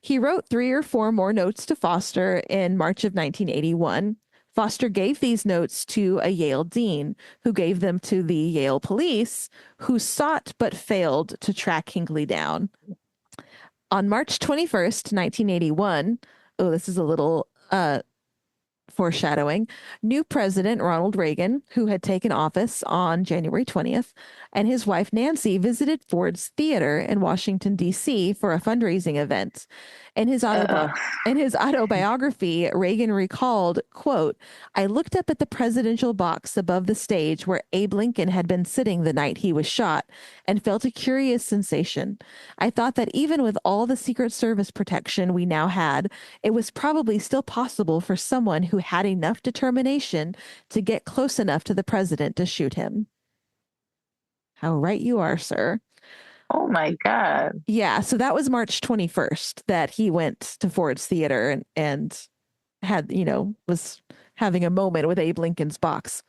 He wrote 3 or 4 more notes to Foster in March of 1981. Foster gave these notes to a Yale dean, who gave them to the Yale police, who sought but failed to track Hinckley down. On March 21st, 1981, oh, this is a little foreshadowing, new President Ronald Reagan, who had taken office on January 20th, and his wife Nancy visited Ford's Theater in Washington, D.C. for a fundraising event. In his, Uh-oh. in his autobiography, Reagan recalled, quote, I looked up at the presidential box above the stage where Abe Lincoln had been sitting the night he was shot and felt a curious sensation. I thought that even with all the Secret Service protection we now had, it was probably still possible for someone who had enough determination to get close enough to the president to shoot him. How right you are, sir. Oh my God. Yeah, so that was March 21st that he went to Ford's Theater and had, was having a moment with Abe Lincoln's box.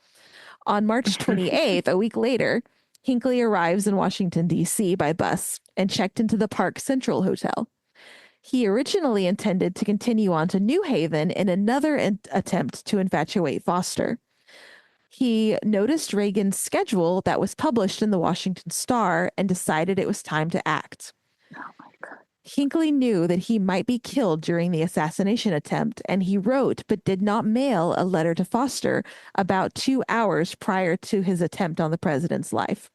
On March 28th, a week later, Hinckley arrives in Washington, D.C. by bus and checked into the Park Central Hotel. He originally intended to continue on to New Haven in another attempt to infatuate Foster. He noticed Reagan's schedule that was published in the Washington Star and decided it was time to act. Oh my God. Hinckley knew that he might be killed during the assassination attempt, and he wrote but did not mail a letter to Foster about 2 hours prior to his attempt on the president's life.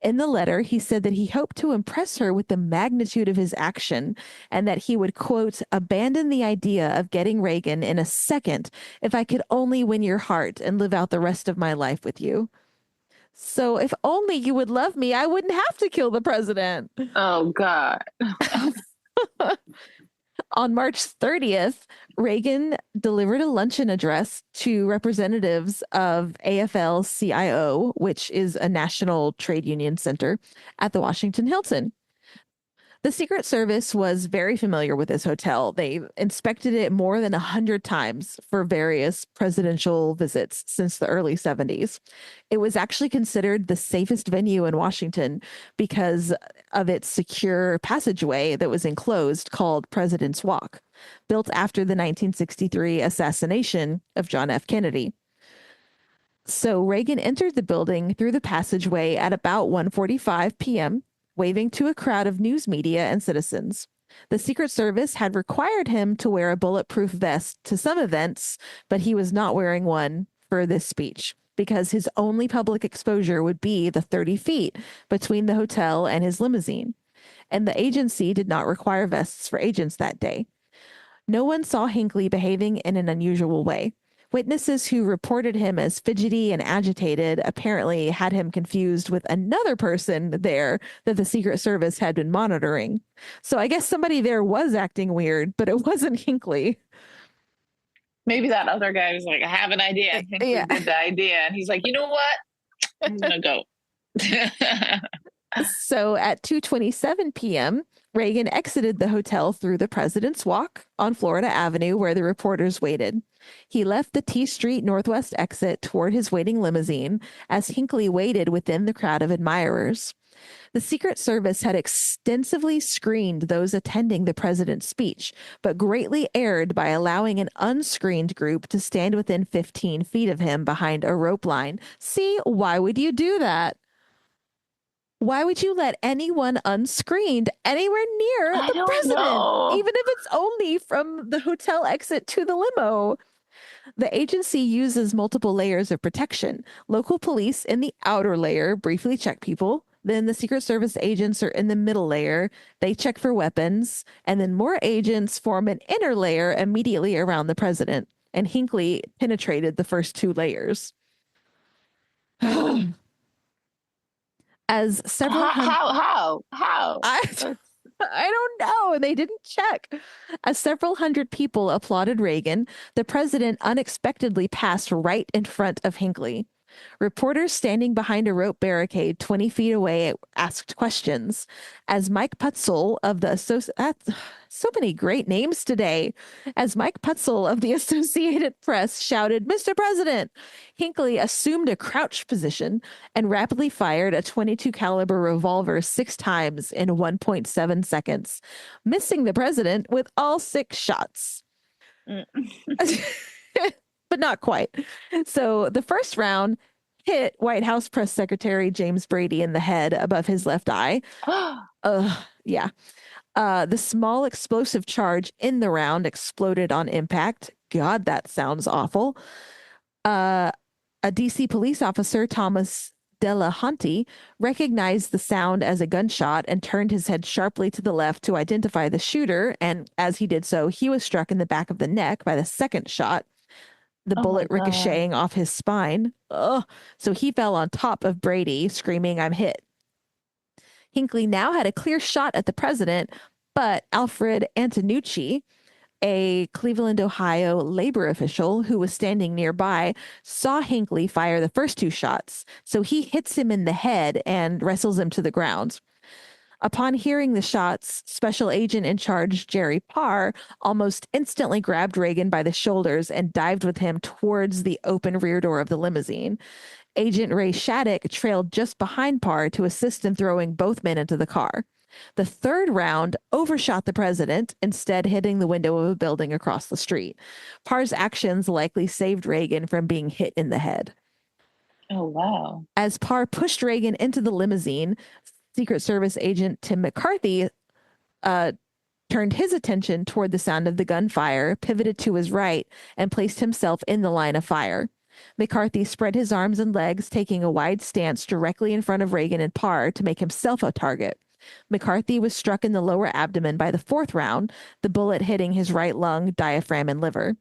In the letter, he said that he hoped to impress her with the magnitude of his action and that he would, quote, abandon the idea of getting Reagan in a second if I could only win your heart and live out the rest of my life with you. So if only you would love me, I wouldn't have to kill the president. Oh God. On March 30th, Reagan delivered a luncheon address to representatives of AFL-CIO, which is a national trade union center, at the Washington Hilton. The Secret Service was very familiar with this hotel. They inspected it more than 100 times for various presidential visits since the early 70s. It was actually considered the safest venue in Washington because of its secure passageway that was enclosed called President's Walk, built after the 1963 assassination of John F. Kennedy. So Reagan entered the building through the passageway at about 1:45 p.m., waving to a crowd of news media and citizens. The Secret Service had required him to wear a bulletproof vest to some events, but he was not wearing one for this speech because his only public exposure would be the 30 feet between the hotel and his limousine. And the agency did not require vests for agents that day. No one saw Hinckley behaving in an unusual way. Witnesses who reported him as fidgety and agitated apparently had him confused with another person there that the Secret Service had been monitoring. So I guess somebody there was acting weird, but it wasn't Hinckley. Maybe that other guy was like, I have an idea. I think we did the idea. And he's like, you know what? I'm going to go. So at 2:27 p.m., Reagan exited the hotel through the President's Walk on Florida Avenue where the reporters waited. He left the T Street Northwest exit toward his waiting limousine as Hinckley waited within the crowd of admirers. The Secret Service had extensively screened those attending the president's speech, but greatly erred by allowing an unscreened group to stand within 15 feet of him behind a rope line. See, why would you do that? Why would you let anyone unscreened anywhere near the president, even if it's only from the hotel exit to the limo? The agency uses multiple layers of protection. Local police in the outer layer briefly check people. Then the Secret Service agents are in the middle layer. They check for weapons. And then more agents form an inner layer immediately around the president. And Hinckley penetrated the first two layers. As several How? I don't know. They didn't check. As several hundred people applauded Reagan, the president unexpectedly passed right in front of Hinckley. Reporters standing behind a rope barricade 20 feet away asked questions. As Mike Putzel of the so many great names today. As Mike Putzel of the Associated Press shouted, "Mr. President," Hinckley assumed a crouched position and rapidly fired a .22 caliber revolver 6 times in 1.7 seconds, missing the president with all 6 shots. But not quite. So the first round hit White House Press Secretary James Brady in the head above his left eye. Yeah. The small explosive charge in the round exploded on impact. God, that sounds awful. A DC police officer, Thomas Delahunty, recognized the sound as a gunshot and turned his head sharply to the left to identify the shooter. And as he did so, he was struck in the back of the neck by the second shot, the bullet ricocheting off his spine. So he fell on top of Brady, screaming, "I'm hit." Hinckley now had a clear shot at the president, but Alfred Antonucci, a Cleveland, Ohio labor official who was standing nearby, saw Hinckley fire the first 2 shots. So he hits him in the head and wrestles him to the ground. Upon hearing the shots, Special Agent in Charge Jerry Parr almost instantly grabbed Reagan by the shoulders and dived with him towards the open rear door of the limousine. Agent Ray Shattuck trailed just behind Parr to assist in throwing both men into the car. The third round overshot the president, instead hitting the window of a building across the street. Parr's actions likely saved Reagan from being hit in the head. Oh, wow. As Parr pushed Reagan into the limousine, Secret Service agent Tim McCarthy turned his attention toward the sound of the gunfire, pivoted to his right, and placed himself in the line of fire. McCarthy spread his arms and legs, taking a wide stance directly in front of Reagan and Parr to make himself a target. McCarthy was struck in the lower abdomen by the fourth round, the bullet hitting his right lung, diaphragm, and liver.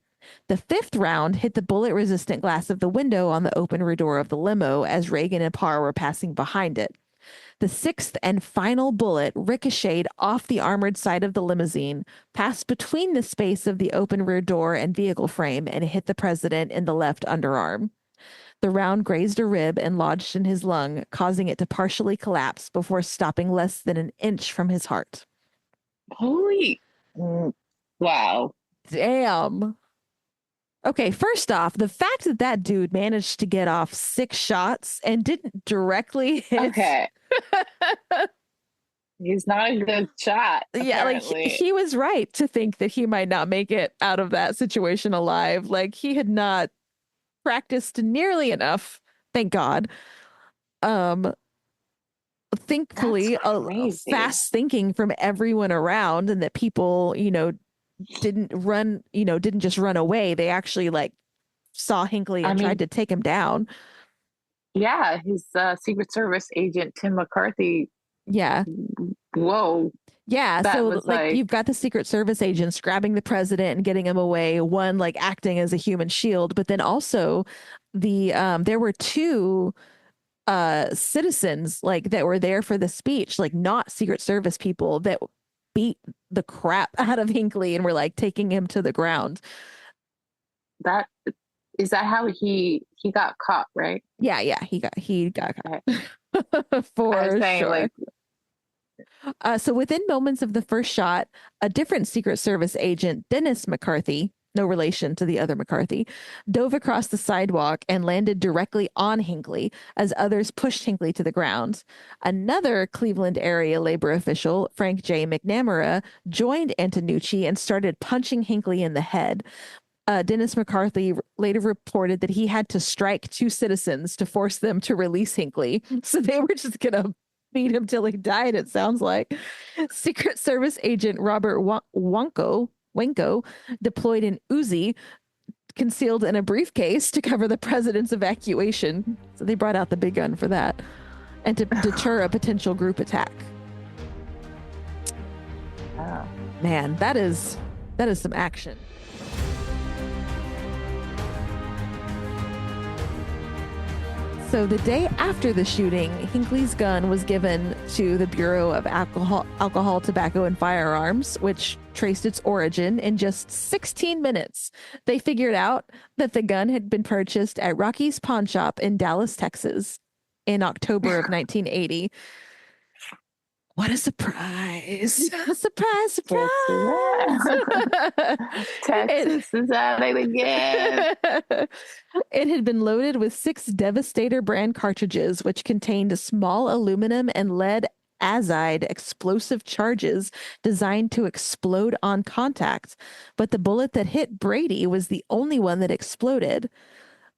The fifth round hit the bullet-resistant glass of the window on the open rear door of the limo as Reagan and Parr were passing behind it. The sixth and final bullet ricocheted off the armored side of the limousine, passed between the space of the open rear door and vehicle frame, and hit the president in the left underarm. The round grazed a rib and lodged in his lung, causing it to partially collapse before stopping less than an inch from his heart. Holy. Wow. Damn. Okay, first off, the fact that that dude managed to get off 6 shots and didn't directly hit. Okay. He's not a good shot. Yeah, like he was right to think that he might not make it out of that situation alive. Like he had not practiced nearly enough, thank God. Thankfully, fast thinking from everyone around, and that people, didn't just run away. They actually like saw Hinckley and tried to take him down. Yeah, his Secret Service agent Tim McCarthy. Yeah. Whoa. Yeah, so like you've got the Secret Service agents grabbing the president and getting him away, one like acting as a human shield, but then also there were 2 citizens like that were there for the speech, like not Secret Service people, that beat the crap out of Hinckley and were like taking him to the ground. That is that how he got caught, right? Yeah, he got caught. For sure. So within moments of the first shot, a different Secret Service agent, Dennis McCarthy, no relation to the other McCarthy, dove across the sidewalk and landed directly on Hinckley as others pushed Hinckley to the ground. Another Cleveland area labor official, Frank J. McNamara, joined Antonucci and started punching Hinckley in the head. Dennis McCarthy later reported that he had to strike 2 citizens to force them to release Hinckley. So they were just going to beat him till he died, it sounds like. Secret Service agent Robert Wenko deployed an Uzi concealed in a briefcase to cover the president's evacuation. So they brought out the big gun for that and to deter a potential group attack. Wow. Man, that is some action. So the day after the shooting, Hinckley's gun was given to the Bureau of Alcohol, Tobacco, and Firearms, which traced its origin in just 16 minutes. They figured out that the gun had been purchased at Rocky's Pawn Shop in Dallas, Texas in October of 1980. What a surprise. Surprise. Texas is at it again. It had been loaded with 6 Devastator brand cartridges, which contained small aluminum and lead azide explosive charges designed to explode on contact. But the bullet that hit Brady was the only one that exploded.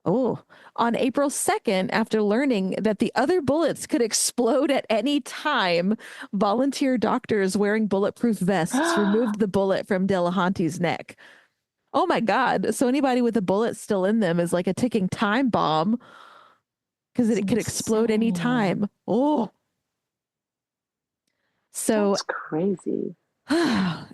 Oh, on April 2nd, after learning that the other bullets could explode at any time, volunteer doctors wearing bulletproof vests removed the bullet from Delahanty's neck. Oh my God. So anybody with a bullet still in them is like a ticking time bomb because it could explode any time. Oh. So that's crazy.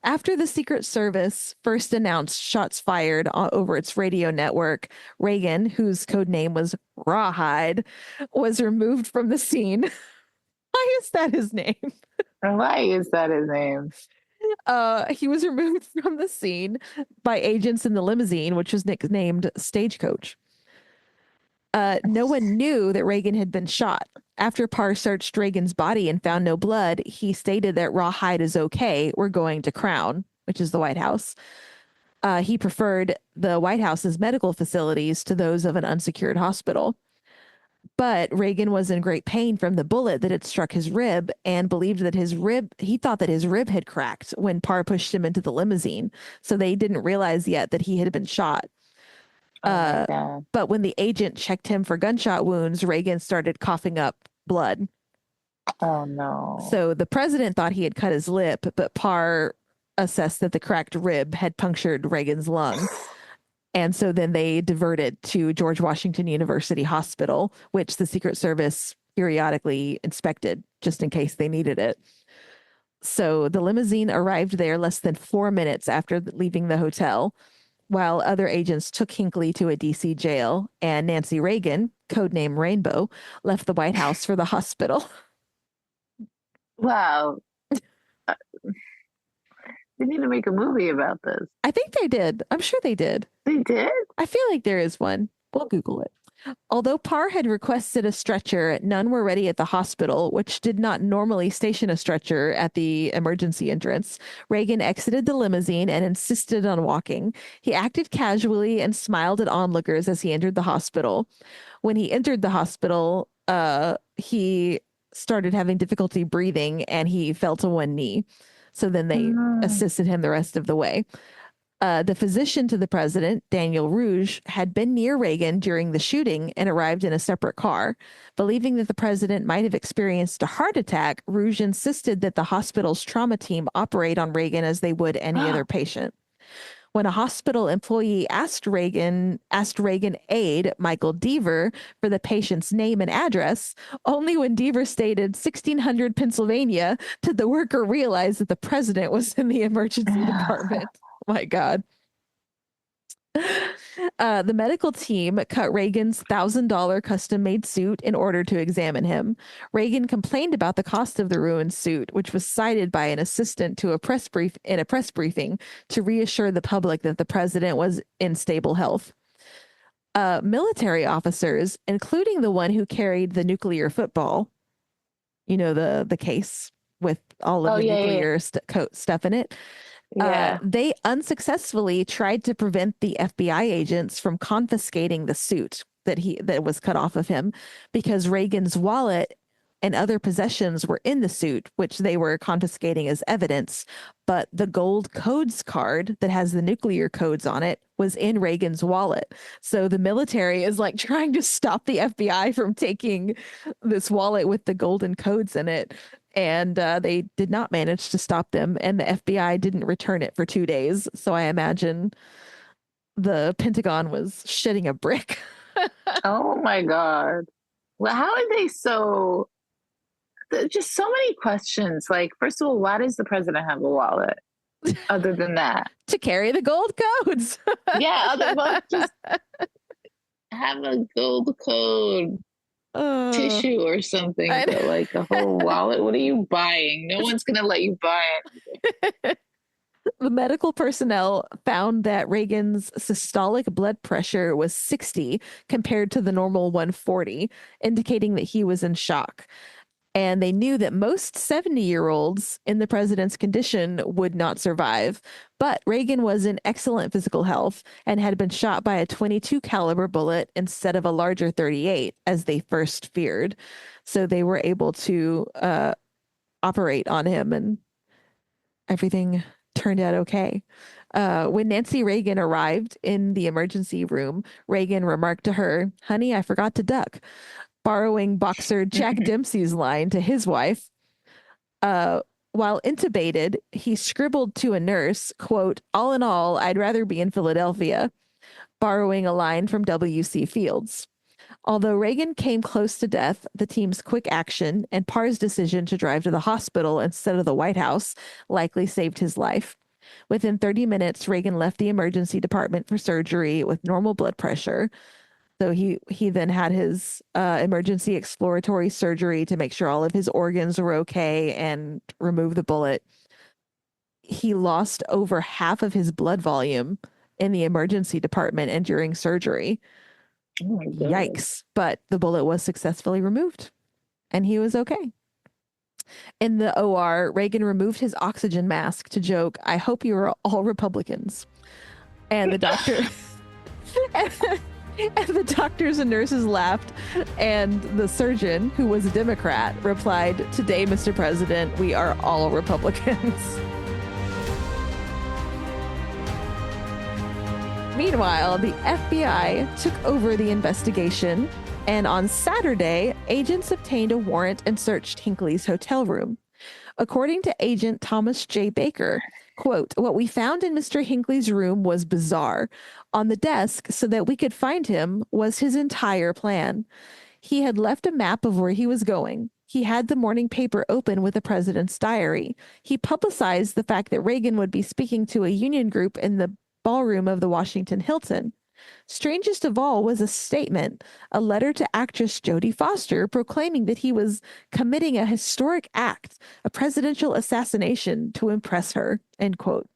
After the Secret Service first announced shots fired over its radio network, Reagan, whose code name was Rawhide, was removed from the scene. Why is that his name? Why is that his name? He was removed from the scene by agents in the limousine, which was nicknamed Stagecoach. No one knew that Reagan had been shot. After Parr searched Reagan's body and found no blood, he stated that Rawhide is okay. We're going to Crown, which is the White House. He preferred the White House's medical facilities to those of an unsecured hospital. But Reagan was in great pain from the bullet that had struck his rib and believed that he thought that his rib had cracked when Parr pushed him into the limousine. So they didn't realize yet that he had been shot. Oh my God. But when the agent checked him for gunshot wounds, Reagan started coughing up blood. Oh no. So the president thought he had cut his lip, but Parr assessed that the cracked rib had punctured Reagan's lung. And so then they diverted to George Washington University Hospital, which the Secret Service periodically inspected just in case they needed it. So the limousine arrived there less than 4 minutes after leaving the hotel, while other agents took Hinckley to a DC jail, and Nancy Reagan, codename Rainbow, left the White House for the hospital. Wow. They need to make a movie about this. I think they did. I'm sure they did. They did? I feel like there is one. We'll Google it. Although Parr had requested a stretcher, none were ready at the hospital, which did not normally station a stretcher at the emergency entrance. Reagan exited the limousine and insisted on walking. He acted casually and smiled at onlookers as he entered the hospital. When he entered the hospital, he started having difficulty breathing and he fell to one knee. So then they assisted him the rest of the way. The physician to the president, Daniel Rouge, had been near Reagan during the shooting and arrived in a separate car. Believing that the president might have experienced a heart attack, Rouge insisted that the hospital's trauma team operate on Reagan as they would any other patient. When a hospital employee asked Reagan aide Michael Deaver for the patient's name and address, only when Deaver stated 1600 Pennsylvania did the worker realize that the president was in the emergency department. My God. The medical team cut Reagan's $1,000 custom-made suit in order to examine him. Reagan complained about the cost of the ruined suit, which was cited by an assistant to a press briefing to reassure the public that the president was in stable health. Military officers, including the one who carried the nuclear football, the case with all of the nuclear stuff in it. They unsuccessfully tried to prevent the FBI agents from confiscating the suit that was cut off of him, because Reagan's wallet and other possessions were in the suit, which they were confiscating as evidence. But the gold codes card that has the nuclear codes on it was in Reagan's wallet. So the military is like trying to stop the FBI from taking this wallet with the golden codes in it. And they did not manage to stop them. And the FBI didn't return it for 2 days. So I imagine the Pentagon was shitting a brick. Oh my God. Well, how are they so... Just so many questions. Like, first of all, why does the president have a wallet? Other than that, to carry the gold codes. Just have a gold code tissue or something. But like a whole wallet. What are you buying? No one's gonna let you buy it. The medical personnel found that Reagan's systolic blood pressure was 60 compared to the normal 140, indicating that he was in shock. And they knew that most 70-year-olds in the president's condition would not survive. But Reagan was in excellent physical health and had been shot by a .22 caliber bullet instead of a larger .38, as they first feared. So they were able to operate on him, and everything turned out okay. When Nancy Reagan arrived in the emergency room, Reagan remarked to her, "Honey, I forgot to duck," borrowing boxer Jack Dempsey's line to his wife. While intubated, he scribbled to a nurse, quote, "All in all, I'd rather be in Philadelphia," borrowing a line from W.C. Fields. Although Reagan came close to death, the team's quick action and Parr's decision to drive to the hospital instead of the White House likely saved his life. Within 30 minutes, Reagan left the emergency department for surgery with normal blood pressure. So he then had his emergency exploratory surgery to make sure all of his organs were okay and remove the bullet. He lost over half of his blood volume in the emergency department and during surgery. Oh my God. Yikes. But the bullet was successfully removed and he was okay. In the OR, Reagan removed his oxygen mask to joke, "I hope you are all Republicans." And the doctor... And the doctors and nurses laughed, and the surgeon, who was a Democrat, replied, "Today, Mr. President, we are all Republicans." Meanwhile, the FBI took over the investigation, and on Saturday, agents obtained a warrant and searched Hinckley's hotel room. According to agent Thomas J. Baker, quote, "What we found in Mr. Hinckley's room was bizarre. On the desk, so that we could find him, was his entire plan. He had left a map of where he was going. He had the morning paper open with the president's diary. He publicized the fact that Reagan would be speaking to a union group in the ballroom of the Washington Hilton. Strangest of all was a statement, a letter to actress Jodie Foster proclaiming that he was committing a historic act, a presidential assassination to impress her," end quote.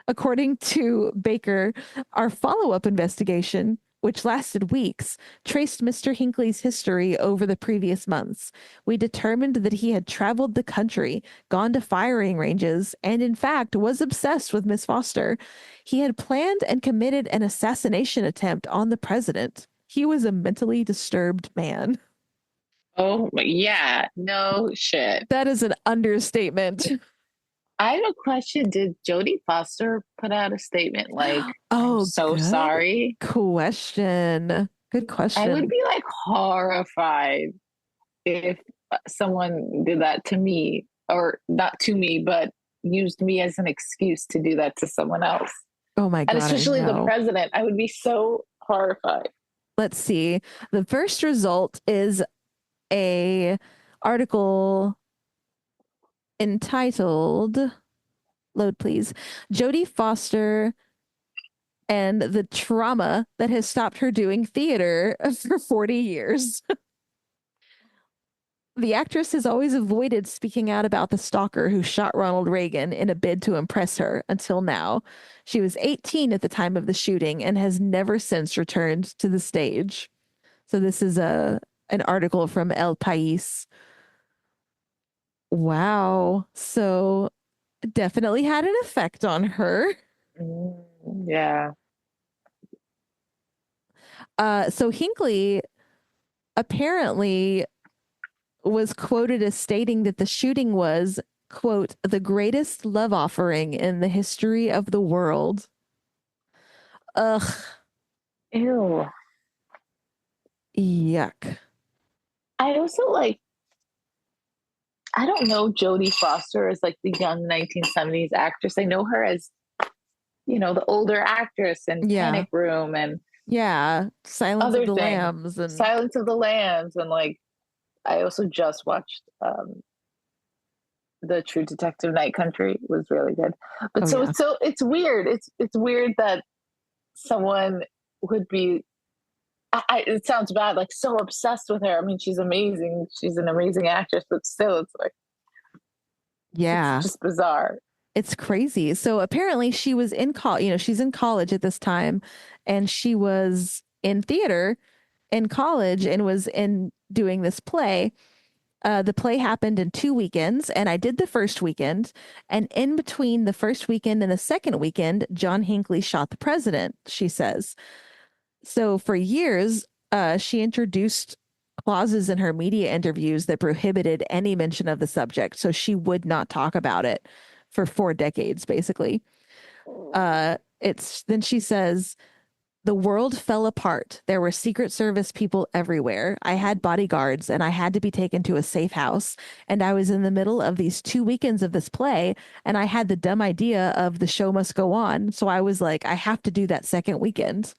According to Baker, our follow-up investigation, which lasted weeks, traced Mr. Hinckley's history over the previous months. We determined that he had traveled the country, gone to firing ranges, and in fact was obsessed with Miss Foster. He had planned and committed an assassination attempt on the president. He was a mentally disturbed man. Oh, yeah. No shit. That is an understatement. I have a question. Did Jodie Foster put out a statement like, Oh, "I'm so good sorry"? question. Good I question. would be like horrified if someone did that to me, or not to me, but used me as an excuse to do that to someone else. Oh my And God, I especially the know. president. I would be so horrified. Let's see. The first result is a article entitled, load please, "Jodie Foster and the trauma that has stopped her doing theater for 40 years." The actress has always avoided speaking out about the stalker who shot Ronald Reagan in a bid to impress her until now. She was 18 at the time of the shooting and has never since returned to the stage. So this is an article from El País. Wow. So definitely had an effect on her. Yeah. So Hinckley apparently was quoted as stating that the shooting was, quote, "the greatest love offering in the history of the world." Ugh. Ew. Yuck. I also like, I don't know Jodie Foster as like the young 1970s actress. I know her as, the older actress in Yeah. Panic Room and Yeah. Silence other of the things. Lambs and Silence of the Lambs. And like, I also just watched the True Detective Night Country. It was really good. But Oh, yeah. it's weird. It's weird that someone would be, it sounds bad, like so obsessed with her. I mean, she's amazing. She's an amazing actress, but still, it's like, Yeah. it's just bizarre. It's crazy. So apparently she was in college, she's in college at this time, and she was in theater in college and was in doing this play. The play happened in 2 weekends, and I did the first weekend. And in between the first weekend and the second weekend, John Hinckley shot the president, she says. So for years, she introduced clauses in her media interviews that prohibited any mention of the subject. So she would not talk about it for 4 decades, basically. Then she says, "The world fell apart. There were Secret Service people everywhere. I had bodyguards and I had to be taken to a safe house. And I was in the middle of these 2 weekends of this play and I had the dumb idea of the show must go on. So I was like, I have to do that second weekend."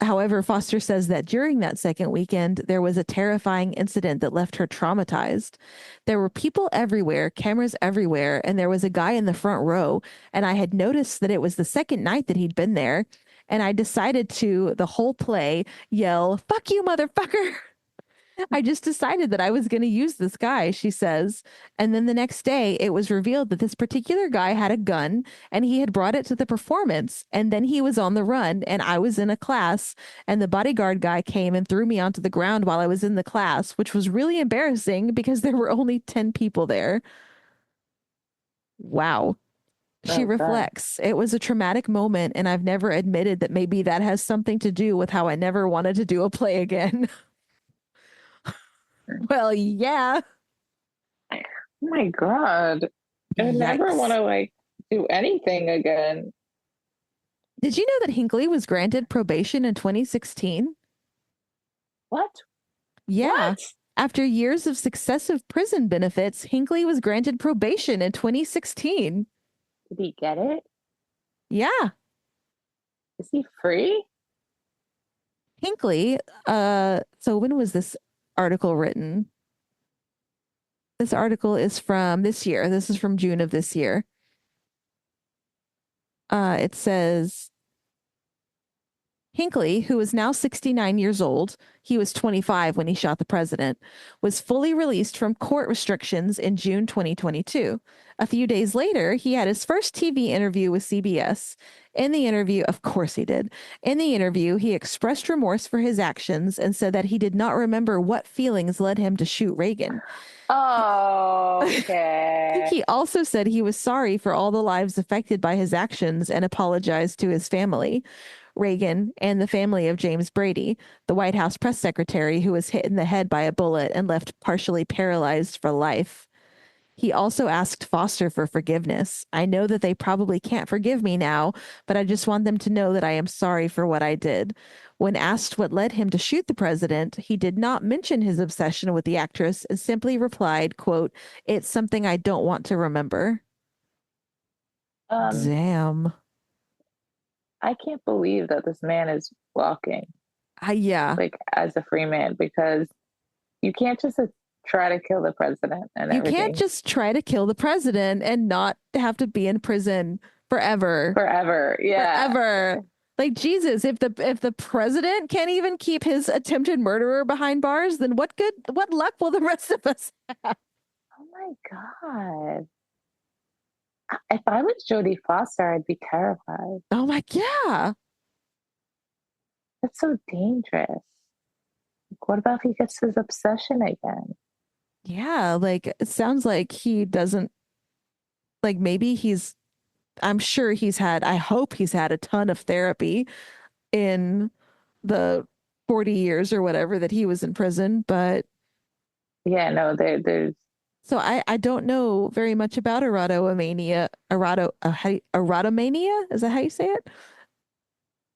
However, Foster says that during that second weekend, there was a terrifying incident that left her traumatized. "There were people everywhere, cameras everywhere, and there was a guy in the front row. And I had noticed that it was the second night that he'd been there. And I decided to, the whole play, yell, 'Fuck you, motherfucker.' I just decided that I was going to use this guy," she says. And then the next day, it was revealed that this particular guy had a gun and he had brought it to the performance. And then he was on the run and I was in a class and the bodyguard guy came and threw me onto the ground while I was in the class, which was really embarrassing because there were only 10 people there. Wow. She Oh God. reflects, it was a traumatic moment, and I've never admitted that maybe that has something to do with how I never wanted to do a play again. Well, yeah. Oh my God. I would never want Yikes. to like do anything again. Did you know that Hinckley was granted probation in 2016? What? Yeah. What? After years of successive prison benefits, Hinckley was granted probation in 2016. Did he get it? Yeah. Is he free? Hinckley, so when was this article written? This article is from this year. This is from June of this year. It says Hinckley, who is now 69 years old, he was 25 when he shot the president, was fully released from court restrictions in June 2022. A few days later, he had his first TV interview with CBS. In the interview, of course he did. In the interview, he expressed remorse for his actions and said that he did not remember what feelings led him to shoot Reagan. Oh, okay. He also said he was sorry for all the lives affected by his actions and apologized to his family. Reagan and the family of James Brady, the White House press secretary who was hit in the head by a bullet and left partially paralyzed for life. He also asked Foster for forgiveness. I know that they probably can't forgive me now, but I just want them to know that I am sorry for what I did. When asked what led him to shoot the president, he did not mention his obsession with the actress and simply replied, quote, "It's something I don't want to remember." Um, Damn. I can't believe that this man is walking Yeah. like as a free man because you can't just try to kill the president and You can't everything just try to kill the president and not have to be in prison forever. forever. Yeah. Forever. Like Jesus, if the president can't even keep his attempted murderer behind bars, then what luck will the rest of us have? Oh my God. If I was Jodie Foster, I'd be terrified. Oh my yeah. That's so dangerous. Like, what about if he gets his obsession again? Yeah, like it sounds like he doesn't like maybe he's I'm sure I hope he's had a ton of therapy in the 40 years or whatever that he was in prison, but Yeah, no, there's so I don't know very much about erotomania. Is that how you say it?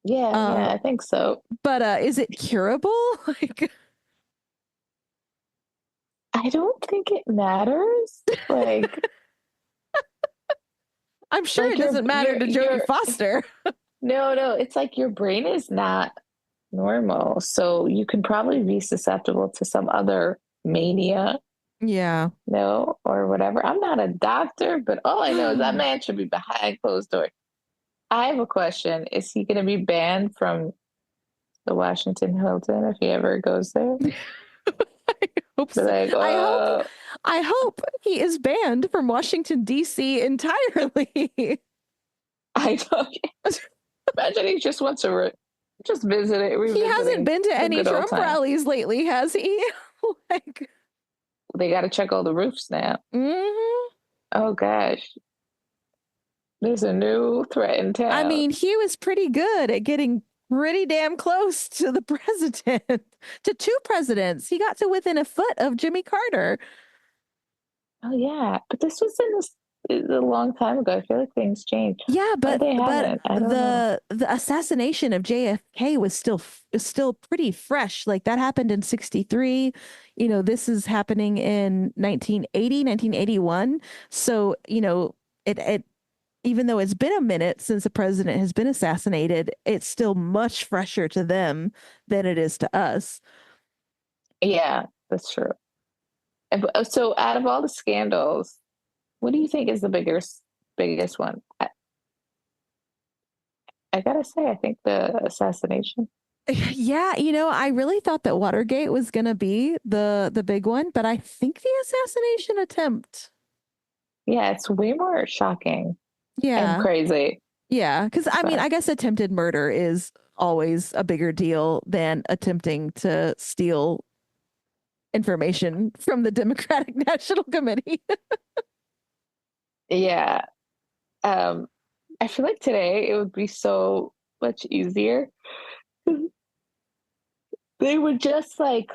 yeah, Uh, yeah, I think so. but is it curable? Like, I don't think it matters. I'm sure Like it doesn't matter to Jodie Foster. no, it's like your brain is not normal. So you can probably be susceptible to some other mania, Yeah. no, or whatever. I'm not a doctor, but all I know is that man should be behind closed doors. I have a question. Is he going to be banned from the Washington Hilton if he ever goes there? I hope Be so. like, I hope he is banned from Washington D.C. entirely. I don't imagine he just wants to just visit it, He hasn't revisiting been to the any good old Trump time. rallies lately, has he? Like, They got to check all the roofs now. mhm. Oh gosh, there's a new threat in I town. mean, he was pretty good at getting pretty damn close to the president, to two presidents. He got to within a foot of Jimmy Carter. Oh yeah, but this was a long time ago. I feel like things change. Yeah, Or they but haven't. I don't know. the assassination of JFK was still pretty fresh. Like that happened in 63. You know, this is happening in 1980, 1981. So, it even though it's been a minute since a president has been assassinated, it's still much fresher to them than it is to us. Yeah, that's true. So, out of all the scandals, what do you think is the biggest one? I gotta say, I think the assassination. Yeah, I really thought that Watergate was gonna be the big one, but I think the assassination attempt. Yeah, it's way more shocking and Yeah, crazy. yeah, because I mean, But I guess attempted murder is always a bigger deal than attempting to steal information from the Democratic National Committee. yeah, I feel like today it would be so much easier. They would just like,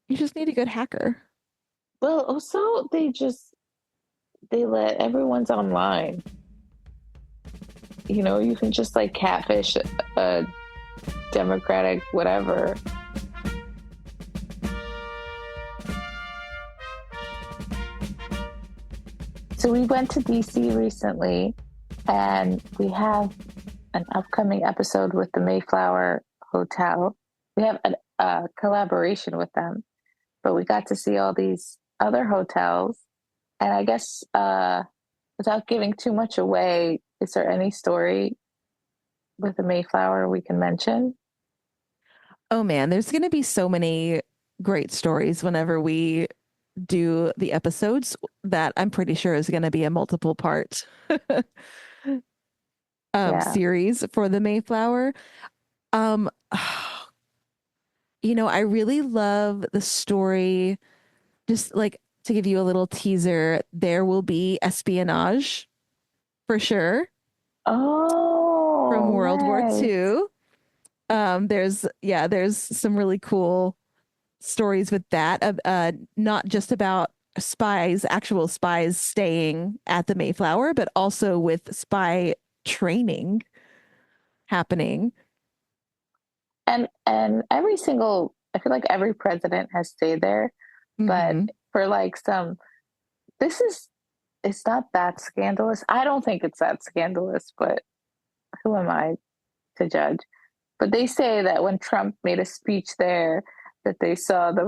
You just need a good hacker. well, also they let everyone's online. You can just like catfish a Democratic whatever. So we went to DC recently, and we have an upcoming episode with the Mayflower Hotel. We have a collaboration with them, but we got to see all these other hotels. And I guess without giving too much away, is there any story with the Mayflower we can mention? Oh man, there's going to be so many great stories whenever we do the episodes that I'm pretty sure is going to be a multiple part Yeah. series for the Mayflower. Um, I really love the story. Just like to give you a little teaser, there will be espionage for sure from Oh, World War right. II. There's some really cool stories with that. Not just about spies, actual spies staying at the Mayflower, but also with spy training happening. And I feel like every president has stayed there, but Hmm. for like this is it's not that scandalous. I don't think it's that scandalous, but who am I to judge? But they say that when Trump made a speech there, that they saw the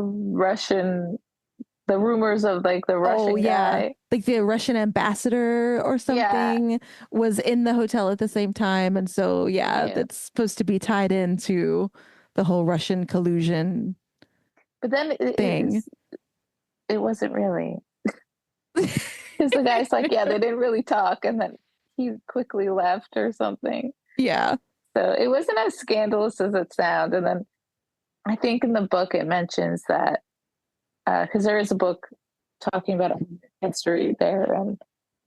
rumors of like the Oh Russian yeah, guy. like the Russian ambassador or Yeah, something was in the hotel at the same time, and so yeah, yeah. that's supposed to be tied into the whole Russian collusion But then thing. it wasn't really, because the guy's like, yeah, they didn't really talk, and then he quickly left or something. Yeah. So it wasn't as scandalous as it sounds. And then I think in the book it mentions that because there is a book talking about history there, and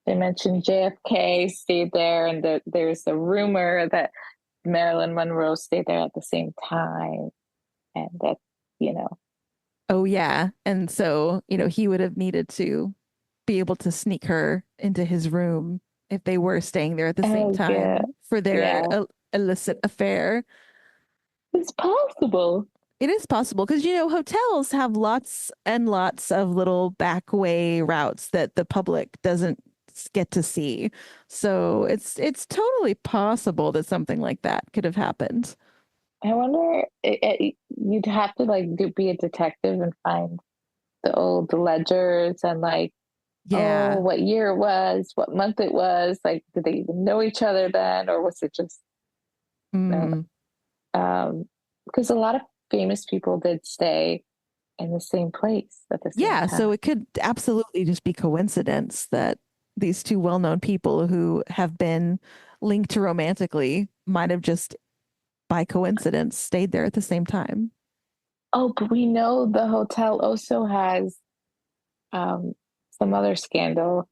they mentioned JFK stayed there, and there's a rumor that Marilyn Monroe stayed there at the same time, and that you know, Oh yeah. And so, he would have needed to be able to sneak her into his room if they were staying there at the same oh yeah, time for their yeah, illicit affair. it's possible. It is possible because, hotels have lots and lots of little back way routes that the public doesn't get to see. So it's totally possible that something like that could have happened. I wonder, you'd have to like be a detective and find the old ledgers and like, oh, Yeah. what year it was, what month it was, like, did they even know each other then, or was it just no? Mm. Because a lot of famous people did stay in the same place at the same Yeah, so time. it could absolutely just be coincidence that these two well-known people who have been linked romantically might have just by coincidence stayed there at the same time. Oh, but we know the hotel also has um, some other scandal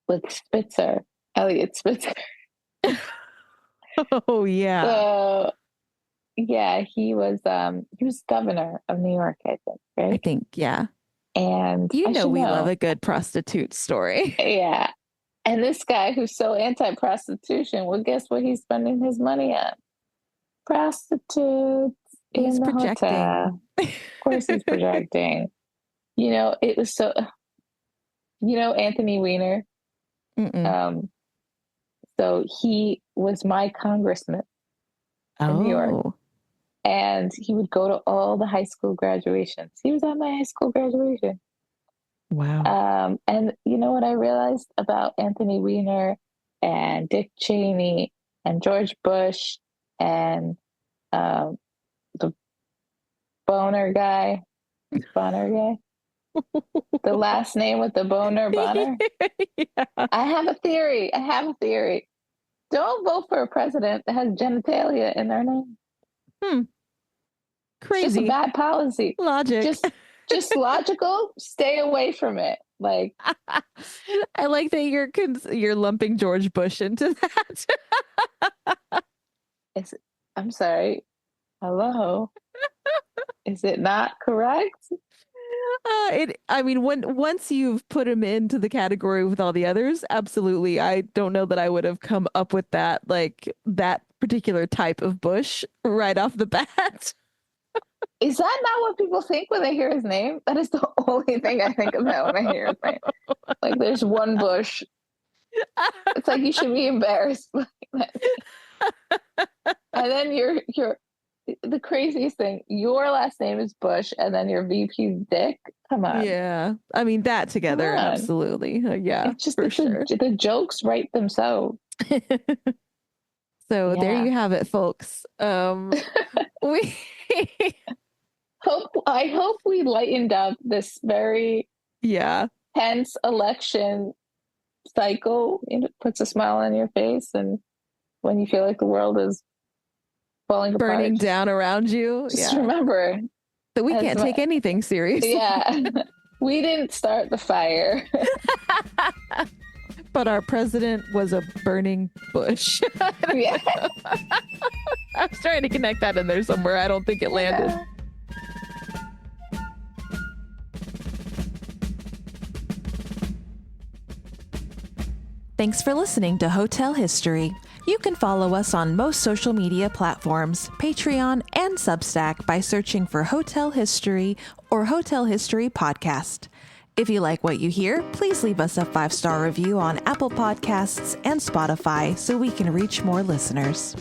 with Spitzer, Elliot Spitzer. Oh yeah. So yeah, he was governor of New York, I think, I right? think, yeah. And I should We love know. a good prostitute story. Yeah. And this guy who's so anti-prostitution, well, guess what he's spending his money on? Prostitutes He's in the hotel. projecting. Of course he's projecting. It was so, Anthony Weiner. Mm-mm. Um, so he was my congressman in New York, Oh, and he would go to all the high school graduations. He was at my high school graduation. wow. And you know what I realized about Anthony Weiner and Dick Cheney and George Bush and um, the Bonner guy, the last name with the Bonner. Yeah. I have a theory. I have a theory. Don't vote for a president that has genitalia in their name. Hmm. It's just a Crazy bad policy. logic. Just just logical. Stay away from it. Like, I like that you're lumping George Bush into that. I'm sorry. Hello. Is it not correct? Once you've put him into the category with all the others, absolutely. I don't know that I would have come up with that, like that particular type of Bush right off the bat. Is that not what people think when they hear his name? That is the only thing I think about when I hear his name. Like, there's one Bush. It's like you should be embarrassed. And then you're the craziest thing. Your last name is Bush, and then your VP's Dick. Come on. Yeah, I mean that together, absolutely. Yeah, it's just for sure. The jokes write themselves. So there you have it, folks. We I hope we lightened up this very tense election cycle. It puts a smile on your face, and when you feel like the world is falling apart, burning down around you, just remember that we can't take anything seriously. Yeah, we didn't start the fire. But our president was a burning bush. Yeah. I was trying to connect that in there somewhere. I don't think it landed. Thanks for listening to Hotel History. You can follow us on most social media platforms, Patreon, and Substack by searching for Hotel History or Hotel History Podcast. If you like what you hear, please leave us a 5-star review on Apple Podcasts and Spotify so we can reach more listeners.